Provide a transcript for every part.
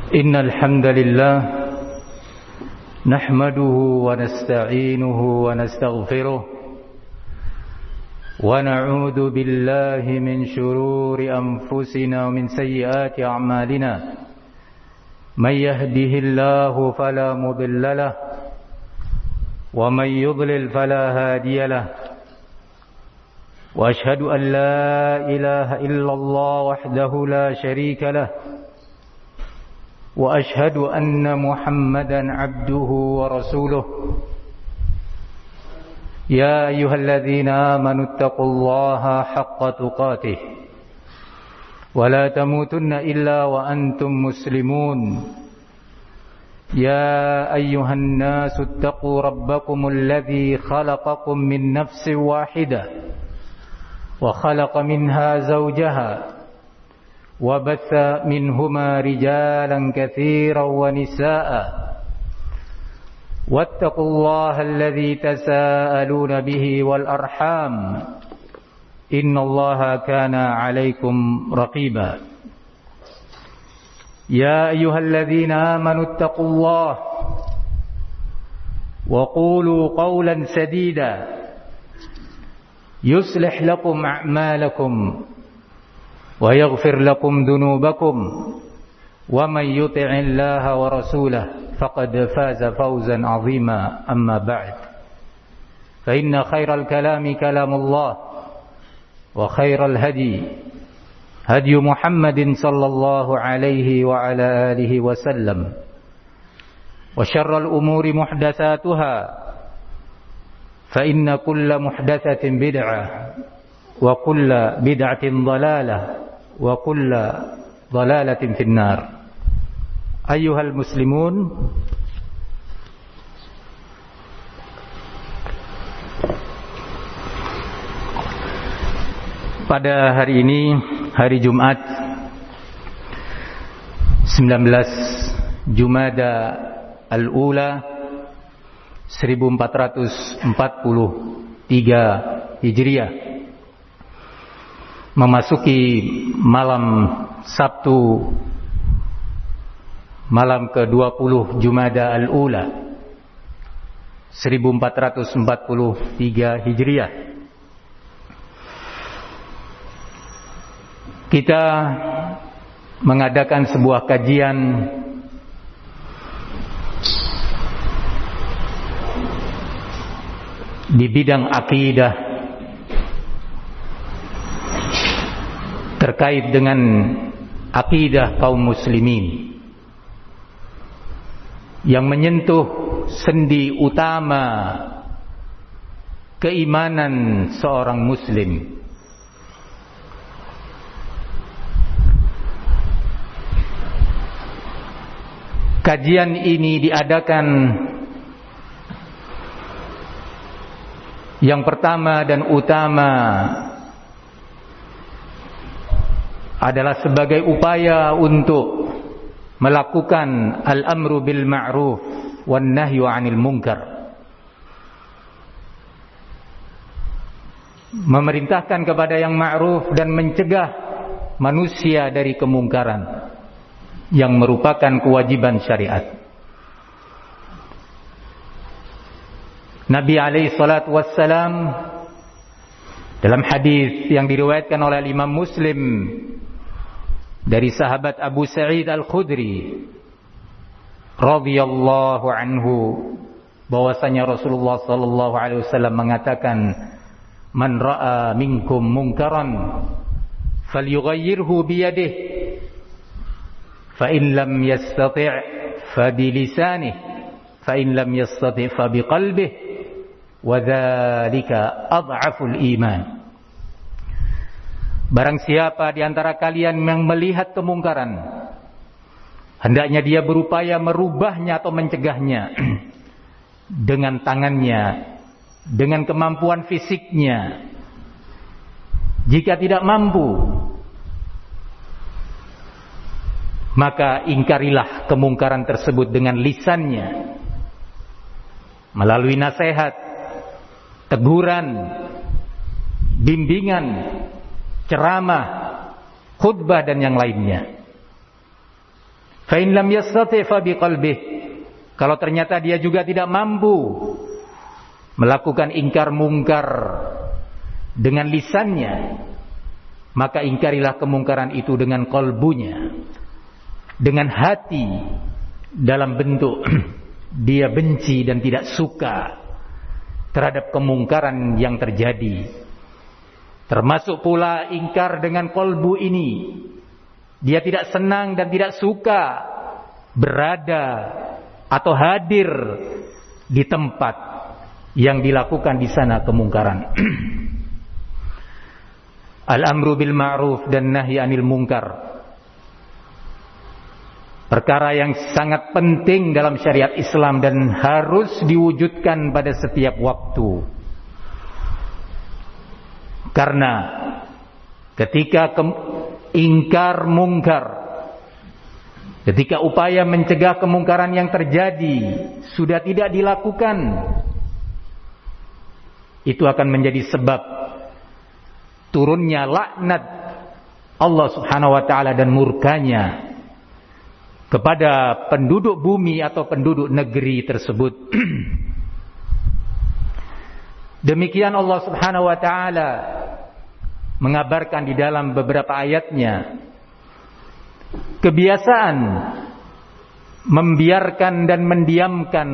إن الحمد لله نحمده ونستعينه ونستغفره ونعوذ بالله من شرور أنفسنا ومن سيئات أعمالنا من يهده الله فلا مضل له ومن يضلل فلا هادي له وأشهد أن لا إله إلا الله وحده لا شريك له وأشهد أن محمدا عبده ورسوله يا أيها الذين آمنوا اتقوا الله حق تقاته ولا تموتن إلا وأنتم مسلمون يا أيها الناس اتقوا ربكم الذي خلقكم من نفس واحدة وخلق منها زوجها وبث منهما رجالا كثيرا ونساء واتقوا الله الذي تساءلون به والأرحام إن الله كان عليكم رقيبا يا أيها الذين آمنوا اتقوا الله وقولوا قولا سديدا يصلح لكم أعمالكم ويغفر لكم ذنوبكم ومن يطع الله ورسوله فقد فاز فوزا عظيما أما بعد فإن خير الكلام كلام الله وخير الهدي هدي محمد صلى الله عليه وعلى آله وسلم وشر الأمور محدثاتها فإن كل محدثة بدعة وكل بدعة ضلالة وكل ضلالة في النار. أيها المسلمون, pada hari ini, hari Jumat 19 Jumada Al-Ula 1443 Hijriah, memasuki malam Sabtu, malam ke-20 Jumada Al-Ula 1443 Hijriah. Kita mengadakan sebuah kajian di bidang akidah terkait dengan akidah kaum muslimin yang menyentuh sendi utama keimanan seorang muslim. Kajian ini diadakan yang pertama dan utama adalah sebagai upaya untuk melakukan al-amru bil ma'ruf wan nahyu 'anil munkar, memerintahkan kepada yang ma'ruf dan mencegah manusia dari kemungkaran yang merupakan kewajiban syariat. Nabi alaihi salatu wassalam dalam hadis yang diriwayatkan oleh Imam Muslim dari sahabat Abu Sa'id Al-Khudri radhiyallahu anhu, bahwasanya Rasulullah sallallahu alaihi wasallam mengatakan, "Man ra'a minkum munkaran falyughayyirhu bi yadihi, fa in lam yastati' fa bi lisanihi, fa in lam yastati' fa bi qalbihi, wa dzalika adhaful iman." Barang siapa di antara kalian yang melihat kemungkaran, hendaknya dia berupaya merubahnya atau mencegahnya dengan tangannya, dengan kemampuan fisiknya. Jika tidak mampu, maka ingkarilah kemungkaran tersebut dengan lisannya, melalui nasihat, teguran, bimbingan, ceramah, khutbah dan yang lainnya. Fa in lam yastati' fa biqalbihi. Kalau ternyata dia juga tidak mampu melakukan ingkar mungkar dengan lisannya, maka ingkarilah kemungkaran itu dengan kalbunya, dengan hati, dalam bentuk dia benci dan tidak suka terhadap kemungkaran yang terjadi. Termasuk pula ingkar dengan kalbu ini, dia tidak senang dan tidak suka berada atau hadir di tempat yang dilakukan di sana kemungkaran. Al-amru bil ma'ruf dan nahyi 'anil munkar, perkara yang sangat penting dalam syariat Islam dan harus diwujudkan pada setiap waktu. Karena ketika ingkar mungkar, ketika upaya mencegah kemungkaran yang terjadi sudah tidak dilakukan, itu akan menjadi sebab turunnya laknat Allah Subhanahu wa taala dan murkanya kepada penduduk bumi atau penduduk negeri tersebut. Demikian Allah Subhanahu wa taala mengabarkan di dalam beberapa ayatnya kebiasaan membiarkan dan mendiamkan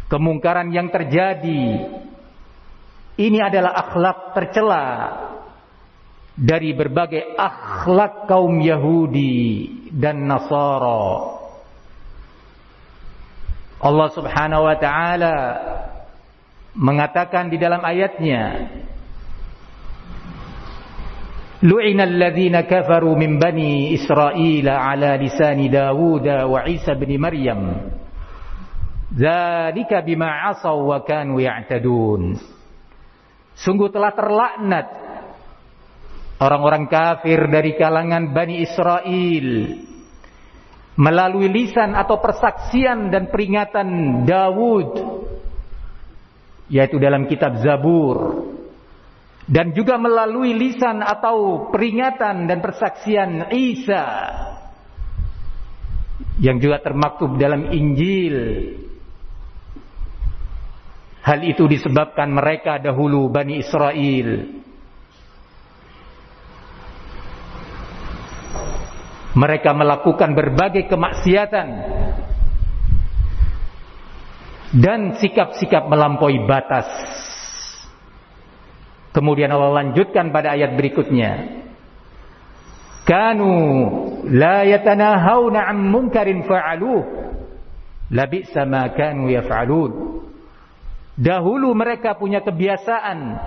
kemungkaran yang terjadi. Ini adalah akhlak tercela dari berbagai akhlak kaum Yahudi dan Nasara. Allah Subhanahu wa taala mengatakan di dalam ayatnya, lu'inal ladzina kafaru min bani Israil ala lisani Dawud wa Isa bin Maryam dzalika bima 'asaw wa kanu ya'tadun. Sungguh telah terlaknat orang-orang kafir dari kalangan Bani Israel melalui lisan atau persaksian dan peringatan Dawud, yaitu dalam kitab Zabur, dan juga melalui lisan atau peringatan dan persaksian Isa yang juga termaktub dalam Injil. Hal itu disebabkan mereka dahulu Bani Israel mereka melakukan berbagai kemaksiatan dan sikap-sikap melampaui batas. Kemudian Allah lanjutkan pada ayat berikutnya, kanu la yatanahawna 'an munkarin fa'aluh labi'sa ma kanu yaf'alun. Dahulu mereka punya kebiasaan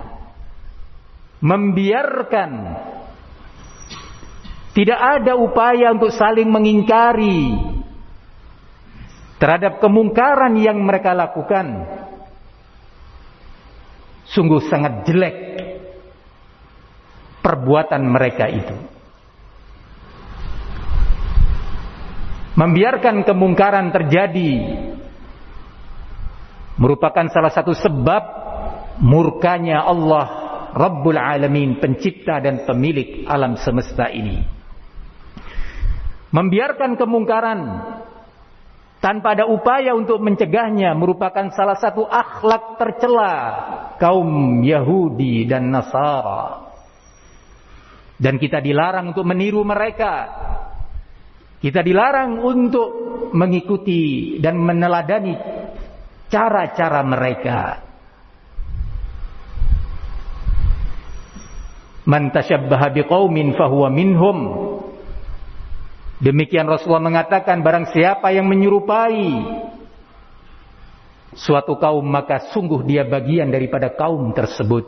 membiarkan, tidak ada upaya untuk saling mengingkari terhadap kemungkaran yang mereka lakukan. Sungguh sangat jelek perbuatan mereka itu. Membiarkan kemungkaran terjadi merupakan salah satu sebab murkanya Allah Rabbul Alamin, pencipta dan pemilik alam semesta ini. Membiarkan kemungkaran tanpa ada upaya untuk mencegahnya merupakan salah satu akhlak tercela kaum Yahudi dan Nasara. Dan kita dilarang untuk meniru mereka. Kita dilarang untuk mengikuti dan meneladani cara-cara mereka. Man tashabbaha biqaumin fahuwa minhum. Demikian Rasulullah mengatakan, barang siapa yang menyerupai suatu kaum maka sungguh dia bagian daripada kaum tersebut.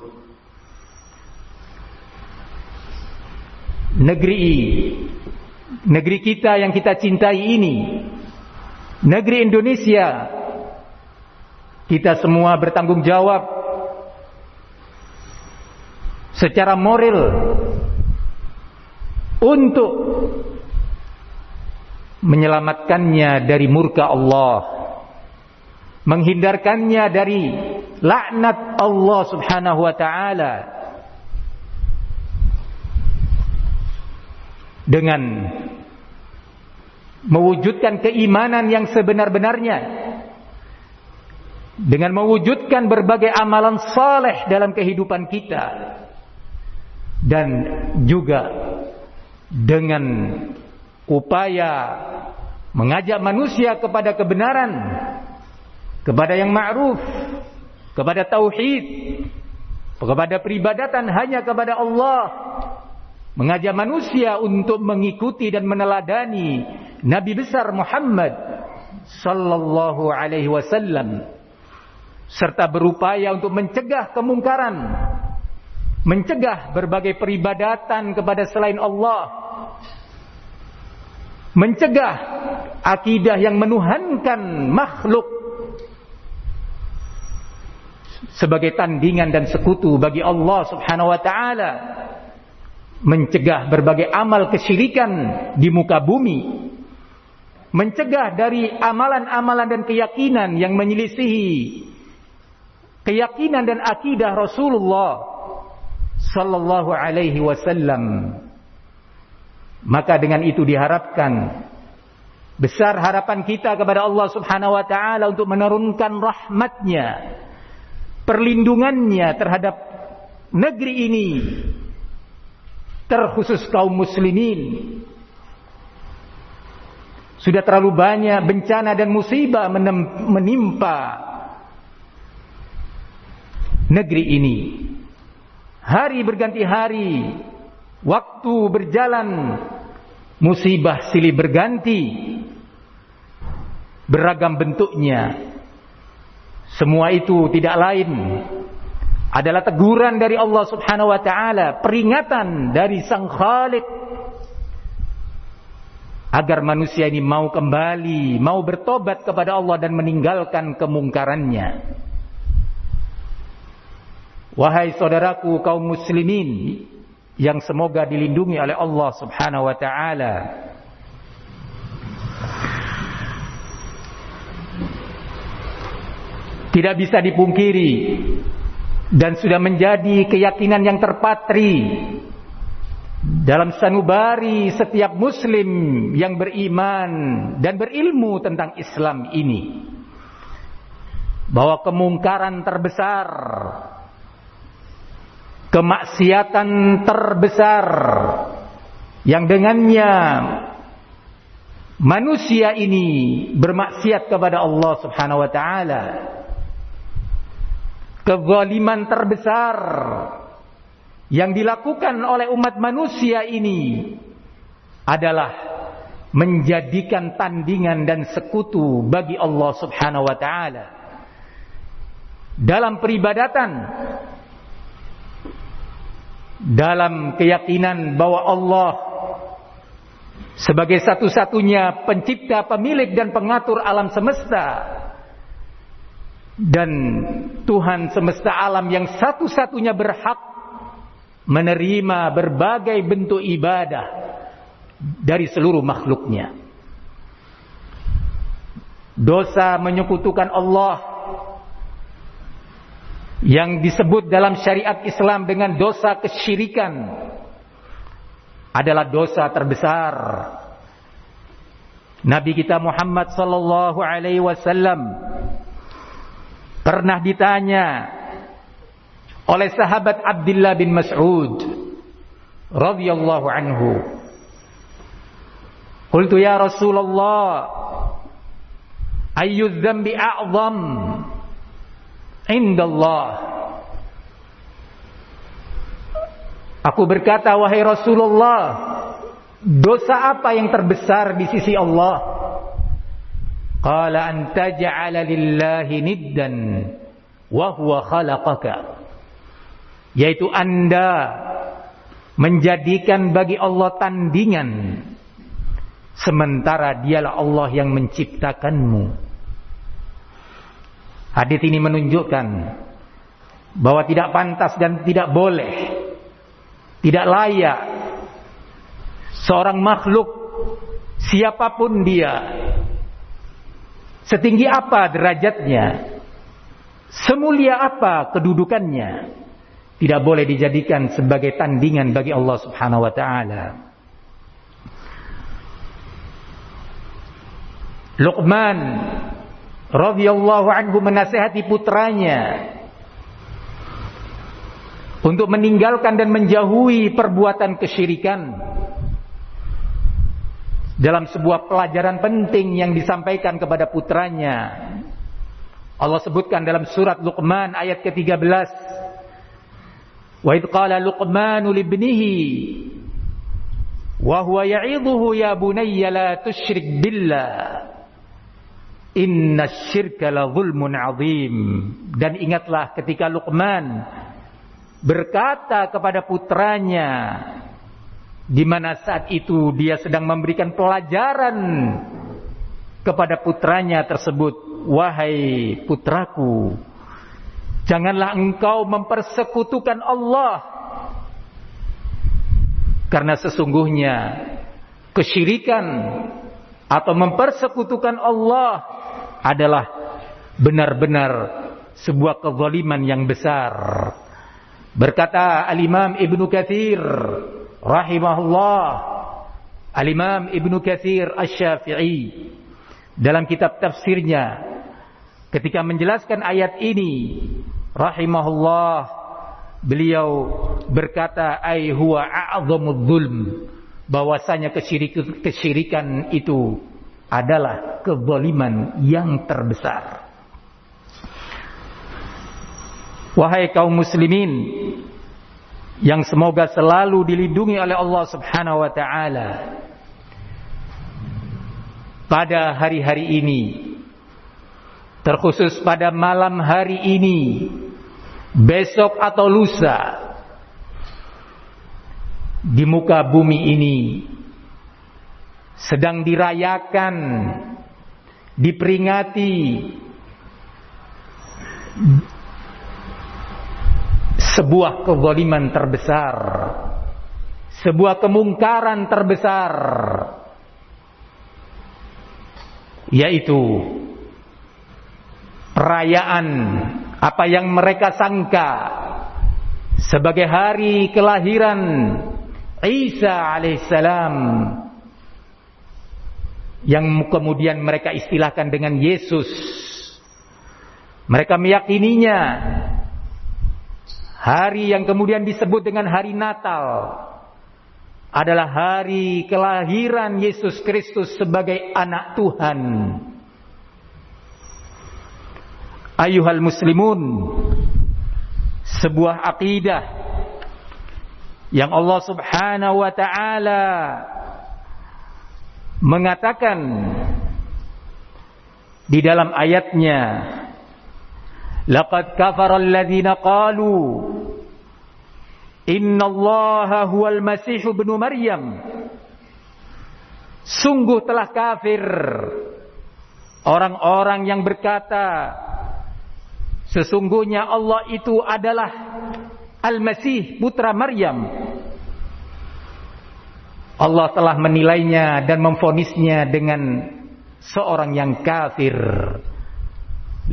Negeri kita yang kita cintai ini, negeri Indonesia, kita semua bertanggung jawab secara moral untuk menyelamatkannya dari murka Allah, menghindarkannya dari laknat Allah Subhanahu wa taala dengan mewujudkan keimanan yang sebenar-benarnya, dengan mewujudkan berbagai amalan saleh dalam kehidupan kita, dan juga dengan upaya mengajak manusia kepada kebenaran, kepada yang ma'ruf, kepada tauhid, kepada peribadatan hanya kepada Allah, mengajak manusia untuk mengikuti dan meneladani Nabi besar Muhammad sallallahu alaihi wasallam, serta berupaya untuk mencegah kemungkaran, mencegah berbagai peribadatan kepada selain Allah, mencegah akidah yang menuhankan makhluk sebagai tandingan dan sekutu bagi Allah subhanahu wa ta'ala, mencegah berbagai amal kesyirikan di muka bumi, mencegah dari amalan-amalan dan keyakinan yang menyelisihi keyakinan dan akidah Rasulullah sallallahu alaihi wasallam. Maka dengan itu diharapkan, besar harapan kita kepada Allah subhanahu wa ta'ala untuk menurunkan rahmatnya, perlindungannya terhadap negeri ini, terkhusus kaum muslimin. Sudah terlalu banyak bencana dan musibah menimpa negeri ini. Hari berganti hari, waktu berjalan, musibah silih berganti, beragam bentuknya. Semua itu tidak lain adalah teguran dari Allah subhanahu wa ta'ala, peringatan dari Sang Khalik, agar manusia ini mau kembali, mau bertobat kepada Allah dan meninggalkan kemungkarannya. Wahai saudaraku kaum muslimin yang semoga dilindungi oleh Allah subhanahu wa ta'ala, tidak bisa dipungkiri dan sudah menjadi keyakinan yang terpatri dalam sanubari setiap muslim yang beriman dan berilmu tentang Islam ini, bahwa kemungkaran terbesar, kemaksiatan terbesar yang dengannya manusia ini bermaksiat kepada Allah subhanahu wa ta'ala, kezaliman terbesar yang dilakukan oleh umat manusia ini adalah menjadikan tandingan dan sekutu bagi Allah subhanahu wa ta'ala dalam peribadatan, dalam keyakinan bahwa Allah sebagai satu-satunya pencipta, pemilik dan pengatur alam semesta, dan Tuhan semesta alam yang satu-satunya berhak menerima berbagai bentuk ibadah dari seluruh makhluknya. Dosa menyekutukan Allah yang disebut dalam syariat Islam dengan dosa kesyirikan adalah dosa terbesar. Nabi kita Muhammad sallallahu alaihi wasallam pernah ditanya oleh sahabat Abdullah bin Mas'ud radhiyallahu anhu, qultu ya Rasulullah, ayyu dzambi a'zam indallah. Aku berkata, wahai Rasulullah, dosa apa yang terbesar di sisi Allah? Qala an taj'ala lillahi niddan wa huwa khalaqaka, yaitu Anda menjadikan bagi Allah tandingan sementara dialah Allah yang menciptakanmu. Hadis ini menunjukkan bahwa tidak pantas dan tidak boleh, tidak layak seorang makhluk siapapun dia, setinggi apa derajatnya, semulia apa kedudukannya, tidak boleh dijadikan sebagai tandingan bagi Allah subhanahu wa ta'ala. Luqman radhiyallahu anhu menasihati putranya untuk meninggalkan dan menjauhi perbuatan kesyirikan. Dalam sebuah pelajaran penting yang disampaikan kepada putranya, Allah sebutkan dalam surat Luqman ayat ke-13, wa idh qala Luqmanu libnihi wa huwa ya'idhuhu ya bunayya la tusyrik billah innasyirka la zulmun 'adzim. Dan ingatlah ketika Luqman berkata kepada putranya, di mana saat itu dia sedang memberikan pelajaran kepada putranya tersebut, wahai putraku, janganlah engkau mempersekutukan Allah, karena sesungguhnya kesyirikan atau mempersekutukan Allah adalah benar-benar sebuah kezaliman yang besar. Berkata Al-Imam Ibnu Katsir rahimahullah, Al-Imam Ibnu Katsir Asy-Syafi'i dalam kitab tafsirnya ketika menjelaskan ayat ini rahimahullah, beliau berkata ai huwa a'zamudz zulm, bahwasanya kesyirikan itu adalah kezaliman yang terbesar. Wahai kaum muslimin yang semoga selalu dilindungi oleh Allah Subhanahu wa taala, pada hari-hari ini, terkhusus pada malam hari ini, besok atau lusa, di muka bumi ini sedang dirayakan, diperingati sebuah kezaliman terbesar, sebuah kemungkaran terbesar, yaitu perayaan apa yang mereka sangka sebagai hari kelahiran Isa alaihissalam, yang kemudian mereka istilahkan dengan Yesus. Mereka meyakininya hari yang kemudian disebut dengan hari Natal adalah hari kelahiran Yesus Kristus sebagai anak Tuhan. Ayuhal muslimun, sebuah akidah yang Allah Subhanahu wa taala mengatakan di dalam ayatnya, laqad kafara alladziina qalu innallaha huwal masih ibnu maryam. Sungguh telah kafir orang-orang yang berkata sesungguhnya Allah itu adalah Al-Masih putra Maryam. Allah telah menilainya dan memvonisnya dengan seorang yang kafir.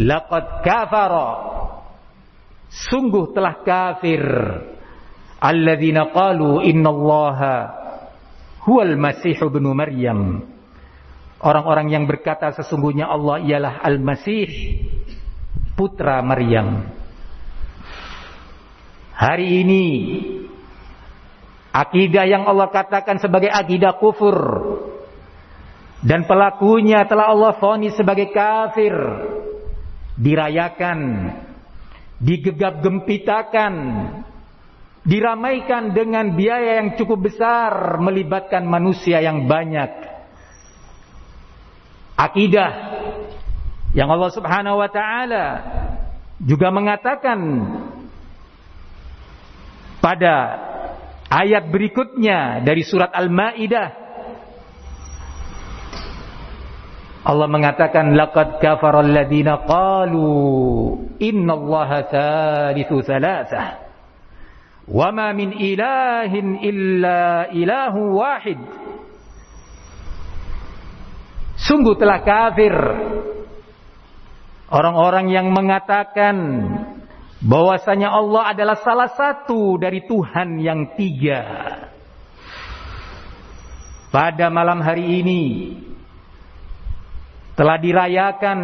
Laqad kafara, sungguh telah kafir, alladzina qalu innallaha huwal masih ibnu maryam, orang-orang yang berkata sesungguhnya Allah ialah Al-Masih putra Maryam. Hari ini akidah yang Allah katakan sebagai akidah kufur dan pelakunya telah Allah vonis sebagai kafir dirayakan, digegap-gempitakan, diramaikan dengan biaya yang cukup besar, melibatkan manusia yang banyak. Akidah yang Allah Subhanahu wa taala juga mengatakan pada ayat berikutnya dari surat Al-Maidah, Allah mengatakan laqad kafara alladziina qalu innallaha tsalitsu tsalatsah wa ma min ilahin illa ilahu wahid. Sungguh telah kafir orang-orang yang mengatakan bahwasanya Allah adalah salah satu dari Tuhan yang tiga. Pada malam hari ini telah dirayakan,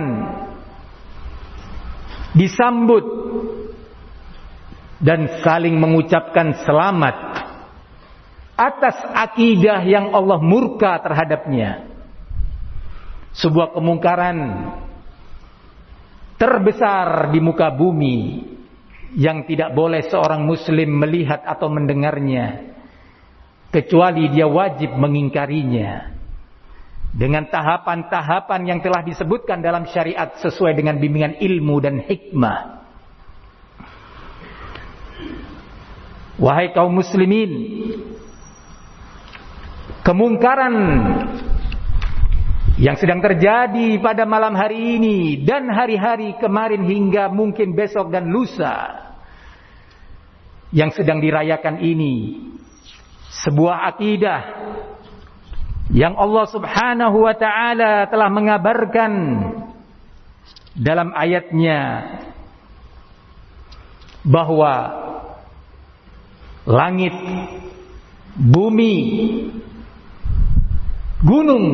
disambut, dan saling mengucapkan selamat atas akidah yang Allah murka terhadapnya. Sebuah kemungkaran terbesar di muka bumi yang tidak boleh seorang muslim melihat atau mendengarnya, kecuali dia wajib mengingkarinya dengan tahapan-tahapan yang telah disebutkan dalam syariat sesuai dengan bimbingan ilmu dan hikmah. Wahai kaum muslimin, kemungkaran yang sedang terjadi pada malam hari ini dan hari-hari kemarin hingga mungkin besok dan lusa yang sedang dirayakan ini, sebuah akidah yang Allah Subhanahu wa ta'ala telah mengabarkan dalam ayatnya bahwa langit, bumi, gunung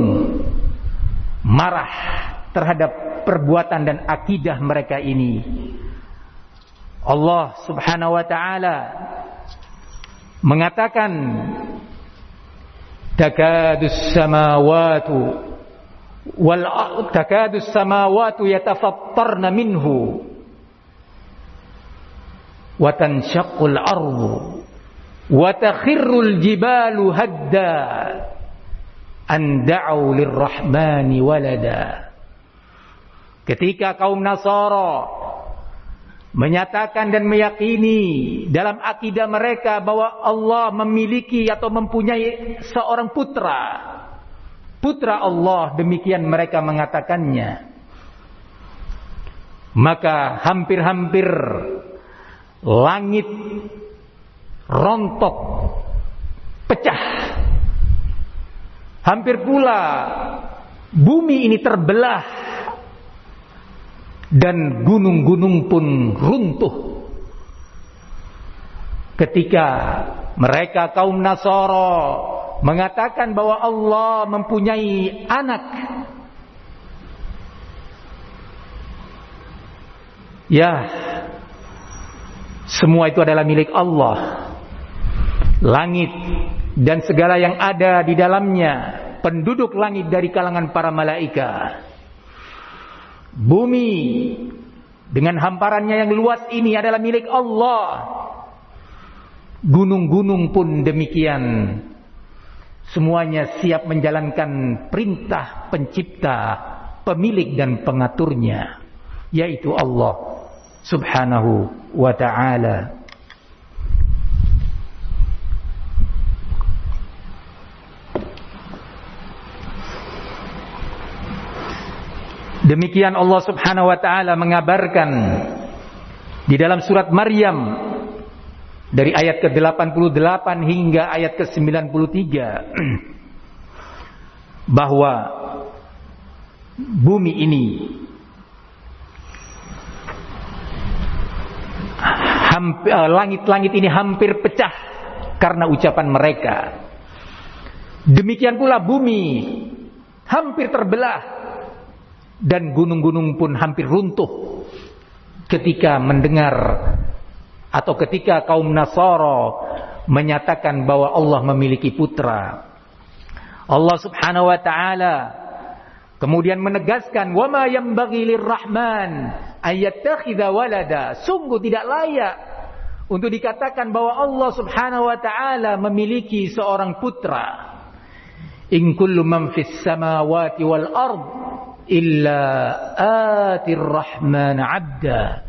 marah terhadap perbuatan dan akidah mereka ini. Allah Subhanahu wa ta'ala mengatakan, takadus samawatu yatafattarna minhu wa tanshaqqul ardu wa takhirrul jibalu hadda an da'u lirrahmani walada. Ketika kaum Nasara menyatakan dan meyakini dalam akidah mereka bahwa Allah memiliki atau mempunyai seorang putra, putra Allah, demikian mereka mengatakannya, maka hampir-hampir langit rontok, pecah. Hampir pula bumi ini terbelah dan gunung-gunung pun runtuh ketika mereka kaum Nasara mengatakan bahwa Allah mempunyai anak. Ya, semua itu adalah milik Allah. Langit dan segala yang ada di dalamnya, penduduk langit dari kalangan para malaikat. Bumi dengan hamparannya yang luas ini adalah milik Allah. Gunung-gunung pun demikian. Semuanya siap menjalankan perintah pencipta, pemilik dan pengaturnya, yaitu Allah Subhanahu wa ta'ala. Demikian Allah Subhanahu wa ta'ala mengabarkan di dalam surat Maryam dari ayat ke-88 hingga ayat ke-93 bahwa bumi ini langit-langit ini hampir pecah karena ucapan mereka. Demikian pula bumi hampir terbelah dan gunung-gunung pun hampir runtuh ketika mendengar atau ketika kaum Nasara menyatakan bahwa Allah memiliki putra. Allah Subhanahu wa ta'ala kemudian menegaskan, wa ma yanbaghi lirrahman ayyattakhidha walada. Sungguh tidak layak untuk dikatakan bahwa Allah Subhanahu wa ta'ala memiliki seorang putra. In kullu man fis samawati wal ard illa atir rahman abda.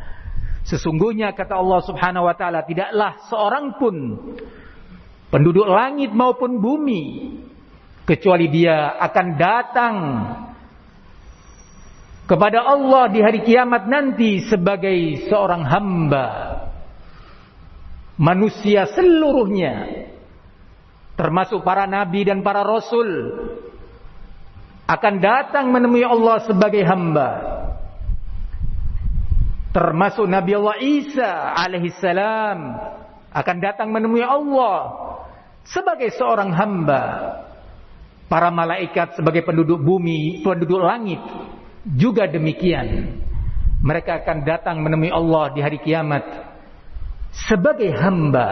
Sesungguhnya kata Allah Subhanahu wa ta'ala, tidaklah seorang pun penduduk langit maupun bumi kecuali dia akan datang kepada Allah di hari kiamat nanti sebagai seorang hamba. Manusia seluruhnya termasuk para nabi dan para rasul akan datang menemui Allah sebagai hamba. Termasuk Nabi Allah Isa alaihissalam akan datang menemui Allah sebagai seorang hamba. Para malaikat sebagai penduduk bumi, penduduk langit juga demikian. Mereka akan datang menemui Allah di hari kiamat sebagai hamba.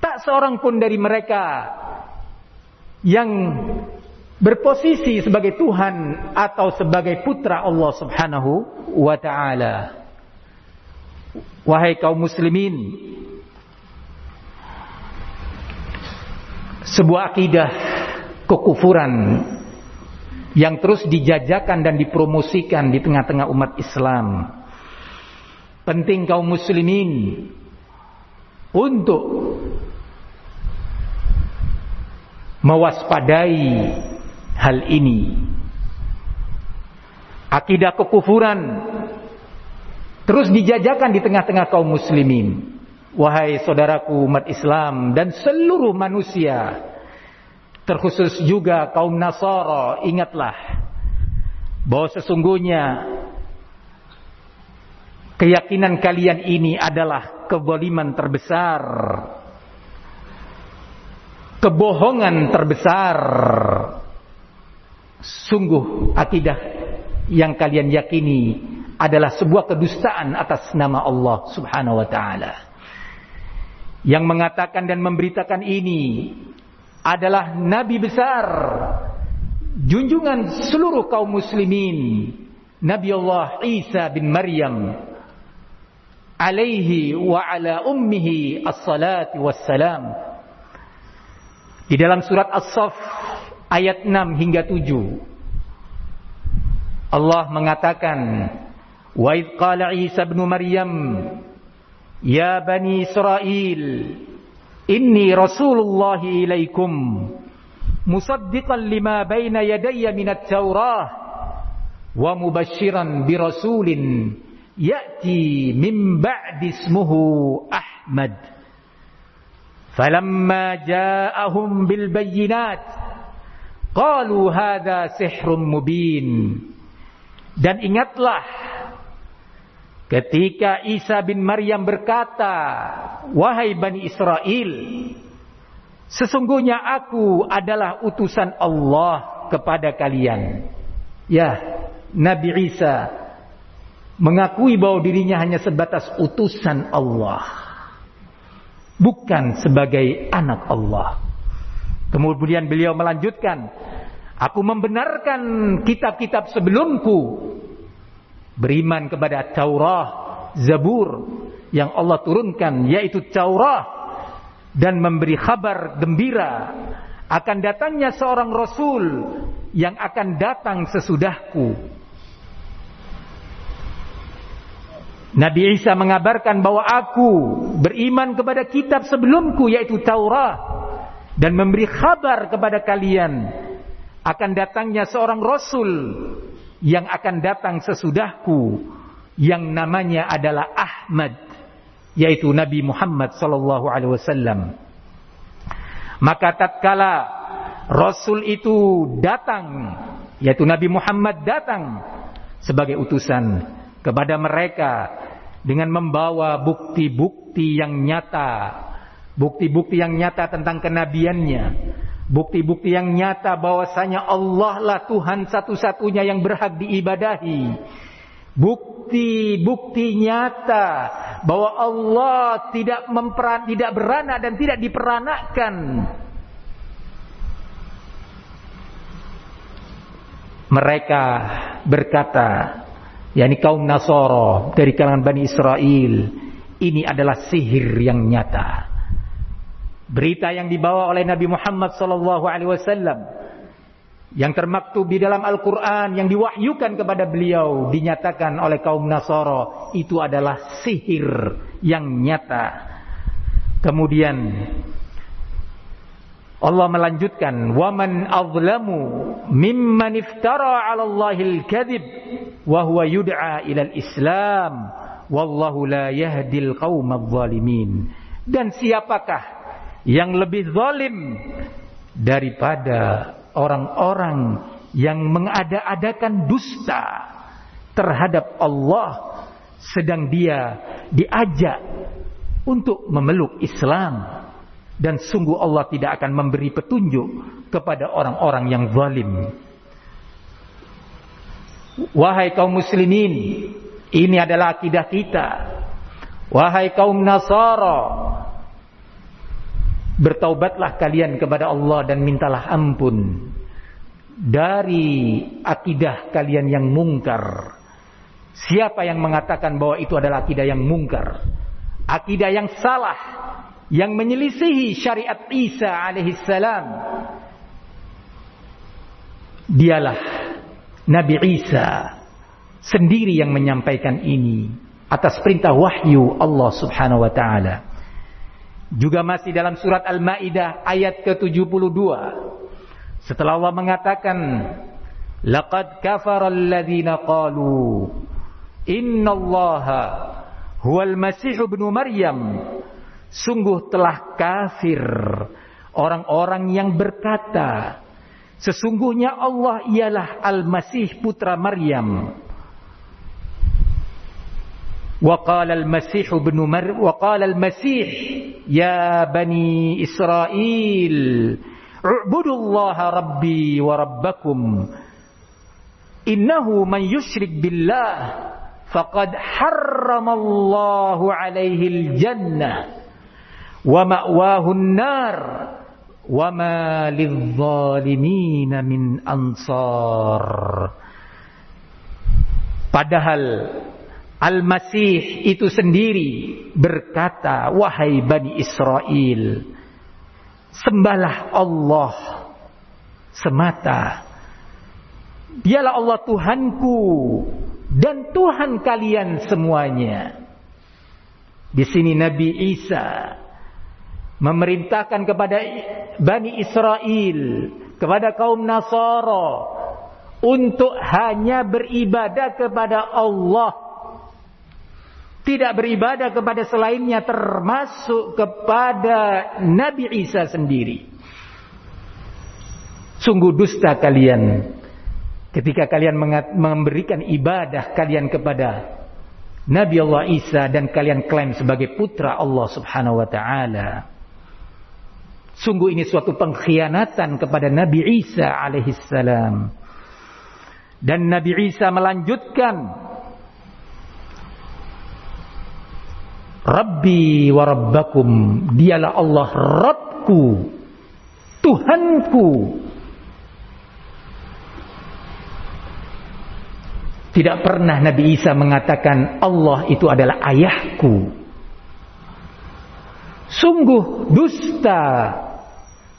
Tak seorang pun dari mereka yang berposisi sebagai Tuhan atau sebagai putra Allah Subhanahu wa ta'ala. Wahai kaum muslimin, sebuah akidah kekufuran yang terus dijajakan dan dipromosikan di tengah-tengah umat Islam. Penting kaum muslimin untuk mewaspadai hal ini. Akidah kekufuran terus dijajakan di tengah-tengah kaum muslimin. Wahai saudaraku umat Islam dan seluruh manusia, terkhusus juga kaum Nasara, ingatlah bahwa sesungguhnya keyakinan kalian ini adalah kezaliman terbesar, kebohongan terbesar. Sungguh akidah yang kalian yakini adalah sebuah kedustaan atas nama Allah Subhanahu wa ta'ala. Yang mengatakan dan memberitakan ini adalah Nabi besar, junjungan seluruh kaum muslimin, Nabi Allah Isa bin Maryam alaihi wa ala ummihi as-salatu wassalam. Di dalam surat As-Saff ayat 6 hingga 7 Allah mengatakan, wa idh qala Isa bin Maryam ya bani Israil inni rasulullahi ilaikum musaddiqan lima baina yadayya minat taurah wa mubashiran birasulin ya'ti min ba'di ismuhu Ahmad falamma ja'ahum bil bayyinat qalu hadha sihrun mubin. Dan ingatlah ketika Isa bin Maryam berkata, wahai Bani Israel, sesungguhnya aku adalah utusan Allah kepada kalian. Ya, Nabi Isa mengakui bahwa dirinya hanya sebatas utusan Allah, bukan sebagai anak Allah. Kemudian beliau melanjutkan, aku membenarkan kitab-kitab sebelumku, beriman kepada Taurat, Zabur yang Allah turunkan, yaitu Taurat, dan memberi kabar gembira akan datangnya seorang Rasul yang akan datang sesudahku. Nabi Isa mengabarkan bahwa aku beriman kepada kitab sebelumku, yaitu Taurat, dan memberi kabar kepada kalian akan datangnya seorang Rasul yang akan datang sesudahku, yang namanya adalah Ahmad, yaitu Nabi Muhammad sallallahu alaihi wasallam. Maka tatkala Rasul itu datang, yaitu Nabi Muhammad datang sebagai utusan kepada mereka dengan membawa bukti-bukti yang nyata, bukti-bukti yang nyata tentang kenabiannya, bukti-bukti yang nyata bahwasanya Allah lah Tuhan satu-satunya yang berhak diibadahi, bukti-bukti nyata bahwa Allah tidak beranak dan tidak diperanakkan. Mereka berkata, yakni kaum Nasara dari kalangan Bani Israel, ini adalah sihir yang nyata. Berita yang dibawa oleh Nabi Muhammad SAW yang termaktub di dalam Al-Quran, yang diwahyukan kepada beliau, dinyatakan oleh kaum Nasara itu adalah sihir yang nyata. Kemudian Allah melanjutkan, waman azlamu mimman iftara 'ala Allahil kadhib wa huwa yud'a ilal Islam wallahu la yahdil qaumadh dhalimin. Dan siapakah yang lebih zalim daripada orang-orang yang mengada-adakan dusta terhadap Allah, sedang dia diajak untuk memeluk Islam. Dan sungguh Allah tidak akan memberi petunjuk kepada orang-orang yang zalim. Wahai kaum muslimin, ini adalah akidah kita. Wahai kaum Nasara, bertaubatlah kalian kepada Allah dan mintalah ampun dari akidah kalian yang mungkar. Siapa yang mengatakan bahwa itu adalah akidah yang mungkar, akidah yang salah, yang menyelisihi syariat Isa alaihissalam, dialah Nabi Isa sendiri yang menyampaikan ini atas perintah wahyu Allah subhanahu wa ta'ala. Juga masih dalam surat Al-Ma'idah ayat ke-72, setelah Allah mengatakan, laqad kafara alladhina qalu innallaha huwal masih ibnu Maryam, sungguh telah kafir orang-orang yang berkata sesungguhnya Allah ialah Al-Masih putra Maryam. وقال المسيح يا بني إسرائيل اعبدوا الله ربي وربكم إنه من يشرك بالله فقد حرم الله عليه الجنة ومأواه النار وما للظالمين من أنصار. Padahal Al-Masih itu sendiri berkata, wahai Bani Israel, sembahlah Allah semata. Dialah Allah Tuhanku dan Tuhan kalian semuanya. Di sini Nabi Isa memerintahkan kepada Bani Israel, kepada kaum Nasara, untuk hanya beribadah kepada Allah, tidak beribadah kepada selainnya, termasuk kepada Nabi Isa sendiri. Sungguh dusta kalian ketika kalian memberikan ibadah kalian kepada Nabi Allah Isa dan kalian klaim sebagai putra Allah subhanahu wa ta'ala. Sungguh ini suatu pengkhianatan kepada Nabi Isa alaihissalam. Dan Nabi Isa melanjutkan, Rabbi wa Rabbakum, dialah Allah Rabbku, Tuhanku. Tidak pernah Nabi Isa mengatakan Allah itu adalah ayahku. Sungguh dusta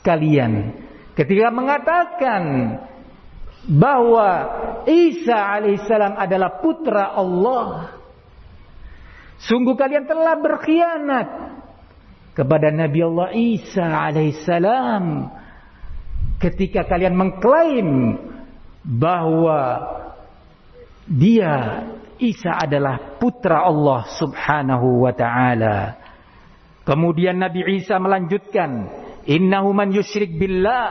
kalian ketika mengatakan bahwa Isa alaihissalam adalah putra Allah. Sungguh kalian telah berkhianat kepada Nabi Allah Isa alaihissalam ketika kalian mengklaim bahwa dia, Isa, adalah putra Allah subhanahu wa ta'ala. Kemudian Nabi Isa melanjutkan, innahu man yusyrik billah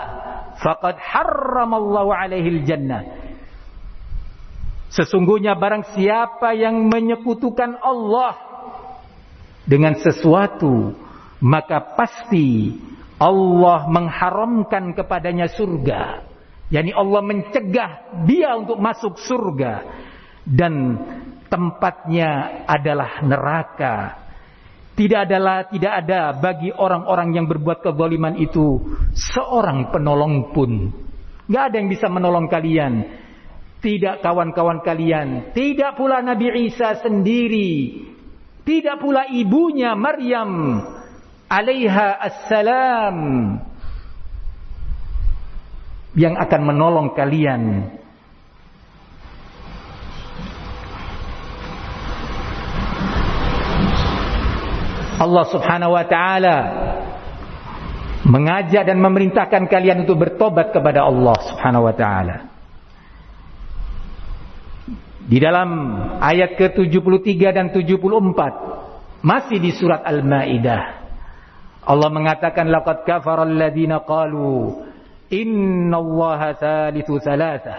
faqad harramallahu alaihil jannah. Sesungguhnya barang siapa yang menyekutukan Allah dengan sesuatu, maka pasti Allah mengharamkan kepadanya surga. Yani Allah mencegah dia untuk masuk surga, dan tempatnya adalah neraka. Tidak ada bagi orang-orang yang berbuat kezaliman itu seorang penolong pun. Gak ada yang bisa menolong kalian. Tidak kawan-kawan kalian, tidak pula Nabi Isa sendiri, tidak pula ibunya Maryam alaiha assalam yang akan menolong kalian. Allah subhanahu wa ta'ala mengajak dan memerintahkan kalian untuk bertobat kepada Allah subhanahu wa ta'ala. Di dalam ayat ke-73 dan 74 masih di surat Al-Ma'idah, Allah mengatakan, laqad kafara alladhina qalu innallaha thalithu thalathah.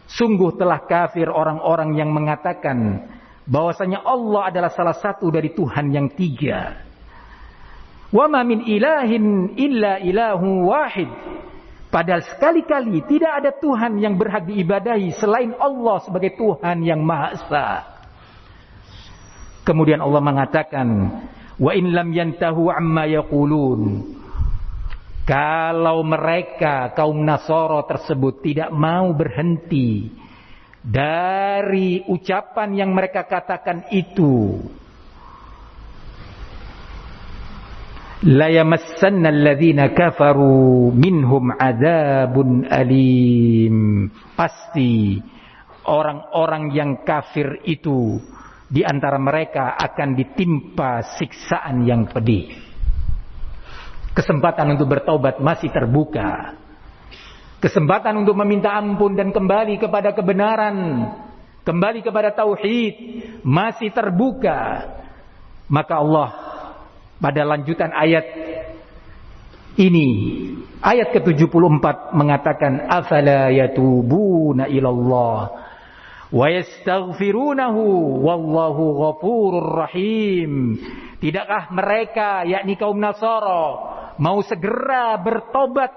Sungguh telah kafir orang-orang yang mengatakan bahwasanya Allah adalah salah satu dari Tuhan yang tiga. Wa ma min ilahin illa ilahu wahid. Padahal sekali-kali tidak ada Tuhan yang berhak diibadahi selain Allah sebagai Tuhan yang Maha Esa. Kemudian Allah mengatakan, wa in lam yantahu amma yaqulun. Kalau mereka kaum Nasara tersebut tidak mau berhenti dari ucapan yang mereka katakan itu, la yamassanna alladhina kafaru minhum adzabun alim. Pasti orang-orang yang kafir itu di antara mereka akan ditimpa siksaan yang pedih. Kesempatan untuk bertaubat masih terbuka. Kesempatan untuk meminta ampun dan kembali kepada kebenaran, kembali kepada tauhid masih terbuka. Maka Allah pada lanjutan ayat ini, ayat ke-74 mengatakan, afala yatubuna ilallah wa yastaghfirunahu wallahu ghafurur rahim. Tidakkah mereka, yakni kaum Nasara, mau segera bertobat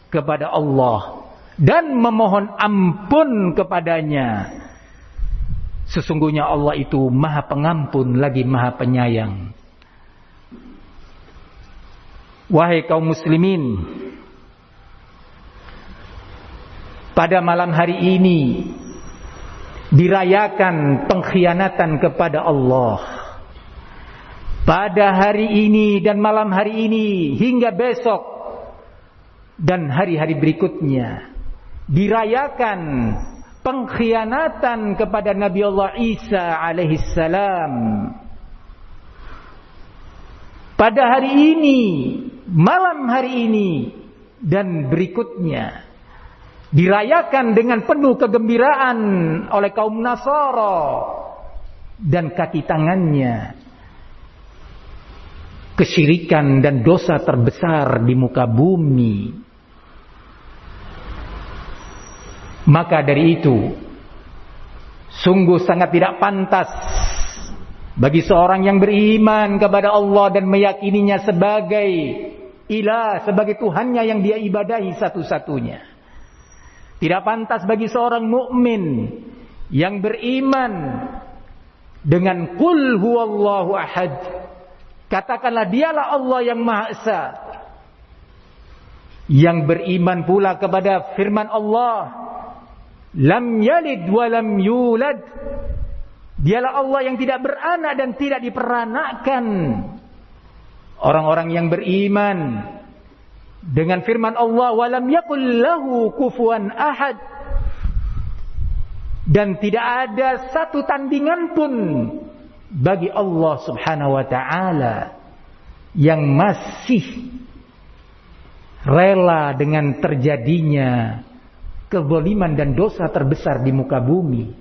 kepada Allah dan memohon ampun kepadanya? Sesungguhnya Allah itu Maha Pengampun lagi Maha Penyayang. Wahai kaum muslimin, pada malam hari ini dirayakan pengkhianatan kepada Allah. Pada hari ini dan malam hari ini hingga besok dan hari-hari berikutnya dirayakan pengkhianatan kepada Nabi Allah Isa alaihissalam. Pada hari ini, malam hari ini dan berikutnya dirayakan dengan penuh kegembiraan oleh kaum Nasara dan kaki tangannya. Kesyirikan dan dosa terbesar di muka bumi. Maka dari itu, sungguh sangat tidak pantas bagi seorang yang beriman kepada Allah dan meyakininya sebagai ilah, sebagai Tuhannya yang dia ibadahi satu-satunya. Tidak pantas bagi seorang mukmin yang beriman dengan qul huwallahu ahad, katakanlah dialah Allah yang Maha Esa, yang beriman pula kepada firman Allah, lam yalid wa lam yulad, dialah Allah yang tidak beranak dan tidak diperanakkan. Orang-orang yang beriman dengan firman Allah, wa lam yakul lahu kufuwan ahad, dan tidak ada satu tandingan pun bagi Allah subhanahu wa ta'ala, yang masih rela dengan terjadinya kezaliman dan dosa terbesar di muka bumi,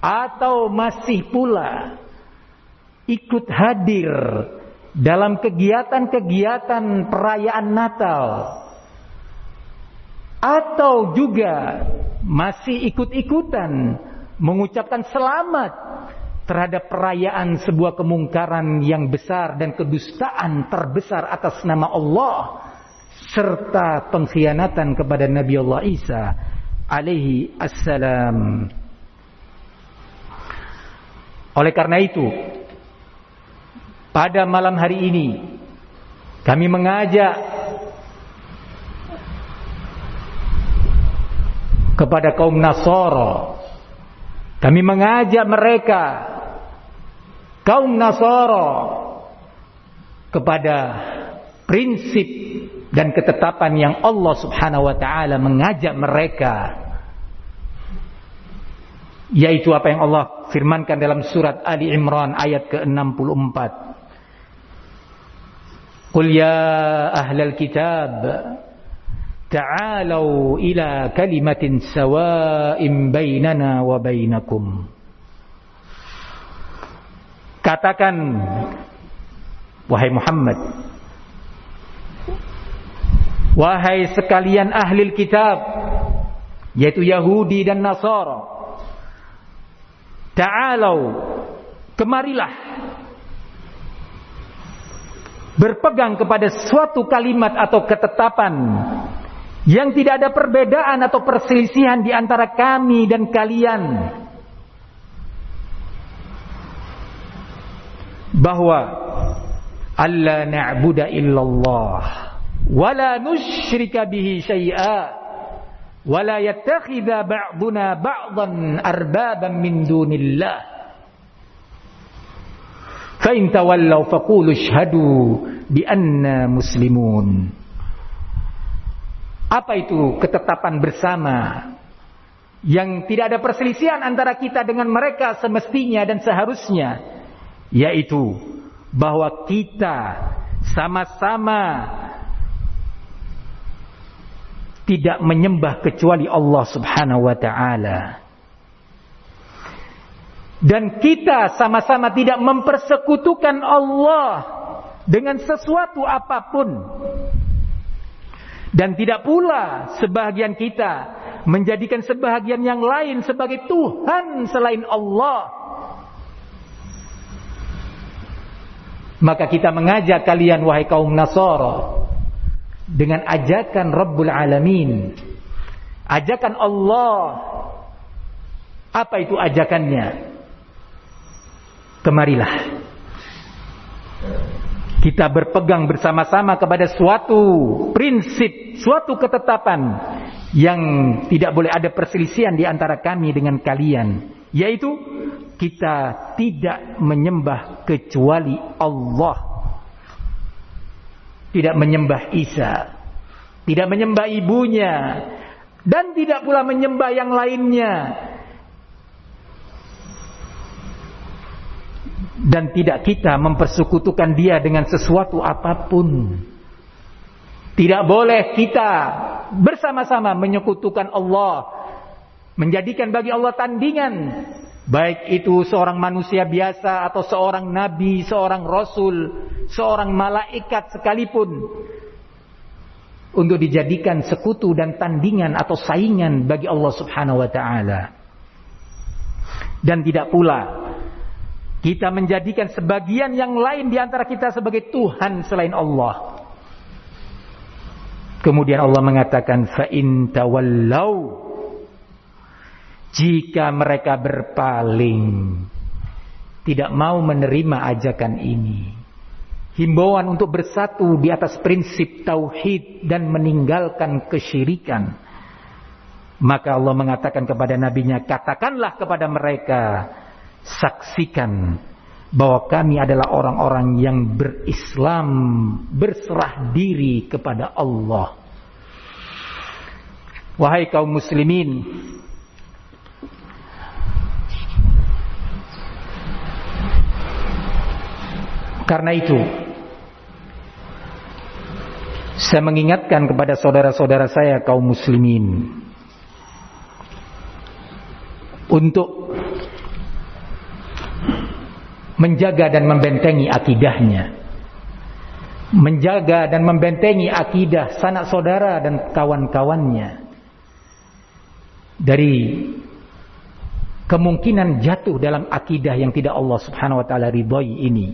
atau masih pula ikut hadir dalam kegiatan-kegiatan perayaan Natal, atau juga masih ikut-ikutan mengucapkan selamat terhadap perayaan sebuah kemungkaran yang besar dan kedustaan terbesar atas nama Allah, serta pengkhianatan kepada Nabi Allah Isa alaihi assalam. Oleh karena itu, pada malam hari ini kami mengajak kepada kaum Nasara, kami mengajak mereka, kaum Nasara, kepada prinsip dan ketetapan yang Allah subhanahu wa ta'ala mengajak mereka, yaitu apa yang Allah firmankan dalam surat Ali Imran ayat ke-64. Qul ya ahlal kitab ta'alau ila kalimatin sawa'in bainana wa bainakum. Katakan, wahai Muhammad, wahai sekalian ahli kitab, yaitu Yahudi dan Nasara, ta'alau, kemarilah, berpegang kepada suatu kalimat atau ketetapan yang tidak ada perbedaan atau perselisihan di antara kami dan kalian, bahwa alla na'budu illallah wa la nusyrika bihi syai'a wa la yattakhidha ba'duna ba'dan arbaban min dunillah fa in tawallaw faqulu ashhadu bi anna muslimun. Apa itu ketetapan bersama yang tidak ada perselisihan antara kita dengan mereka semestinya dan seharusnya, yaitu bahwa kita sama-sama tidak menyembah kecuali Allah Subhanahu wa ta'ala, dan kita sama-sama tidak mempersekutukan Allah dengan sesuatu apapun. Dan tidak pula sebahagian kita menjadikan sebahagian yang lain sebagai Tuhan selain Allah. Maka kita mengajak kalian, wahai kaum Nasara, dengan ajakan Rabbul Alamin, ajakan Allah. Apa itu ajakannya? Kemarilah kita berpegang bersama-sama kepada suatu prinsip, suatu ketetapan yang tidak boleh ada perselisihan di antara kami dengan kalian, yaitu kita tidak menyembah kecuali Allah. Tidak menyembah Isa, tidak menyembah ibunya, dan tidak pula menyembah yang lainnya. Dan tidak kita mempersekutukan dia dengan sesuatu apapun. Tidak boleh kita bersama-sama menyekutukan Allah, menjadikan bagi Allah tandingan, baik itu seorang manusia biasa atau seorang nabi, seorang rasul, seorang malaikat sekalipun, untuk dijadikan sekutu dan tandingan atau saingan bagi Allah Subhanahu wa ta'ala. Dan tidak pula kita menjadikan sebagian yang lain di antara kita sebagai Tuhan selain Allah. Kemudian Allah mengatakan, fa in tawallaw, jika mereka berpaling, tidak mau menerima ajakan ini, himbauan untuk bersatu di atas prinsip tauhid dan meninggalkan kesyirikan, maka Allah mengatakan kepada nabinya, katakanlah kepada mereka, saksikan bahwa kami adalah orang-orang yang berislam, berserah diri kepada Allah. Wahai kaum muslimin, karena itu saya mengingatkan kepada saudara-saudara saya kaum muslimin untuk menjaga dan membentengi akidahnya, menjaga dan membentengi akidah sanak saudara dan kawan-kawannya dari kemungkinan jatuh dalam akidah yang tidak Allah Subhanahu wa ta'ala ridhai ini.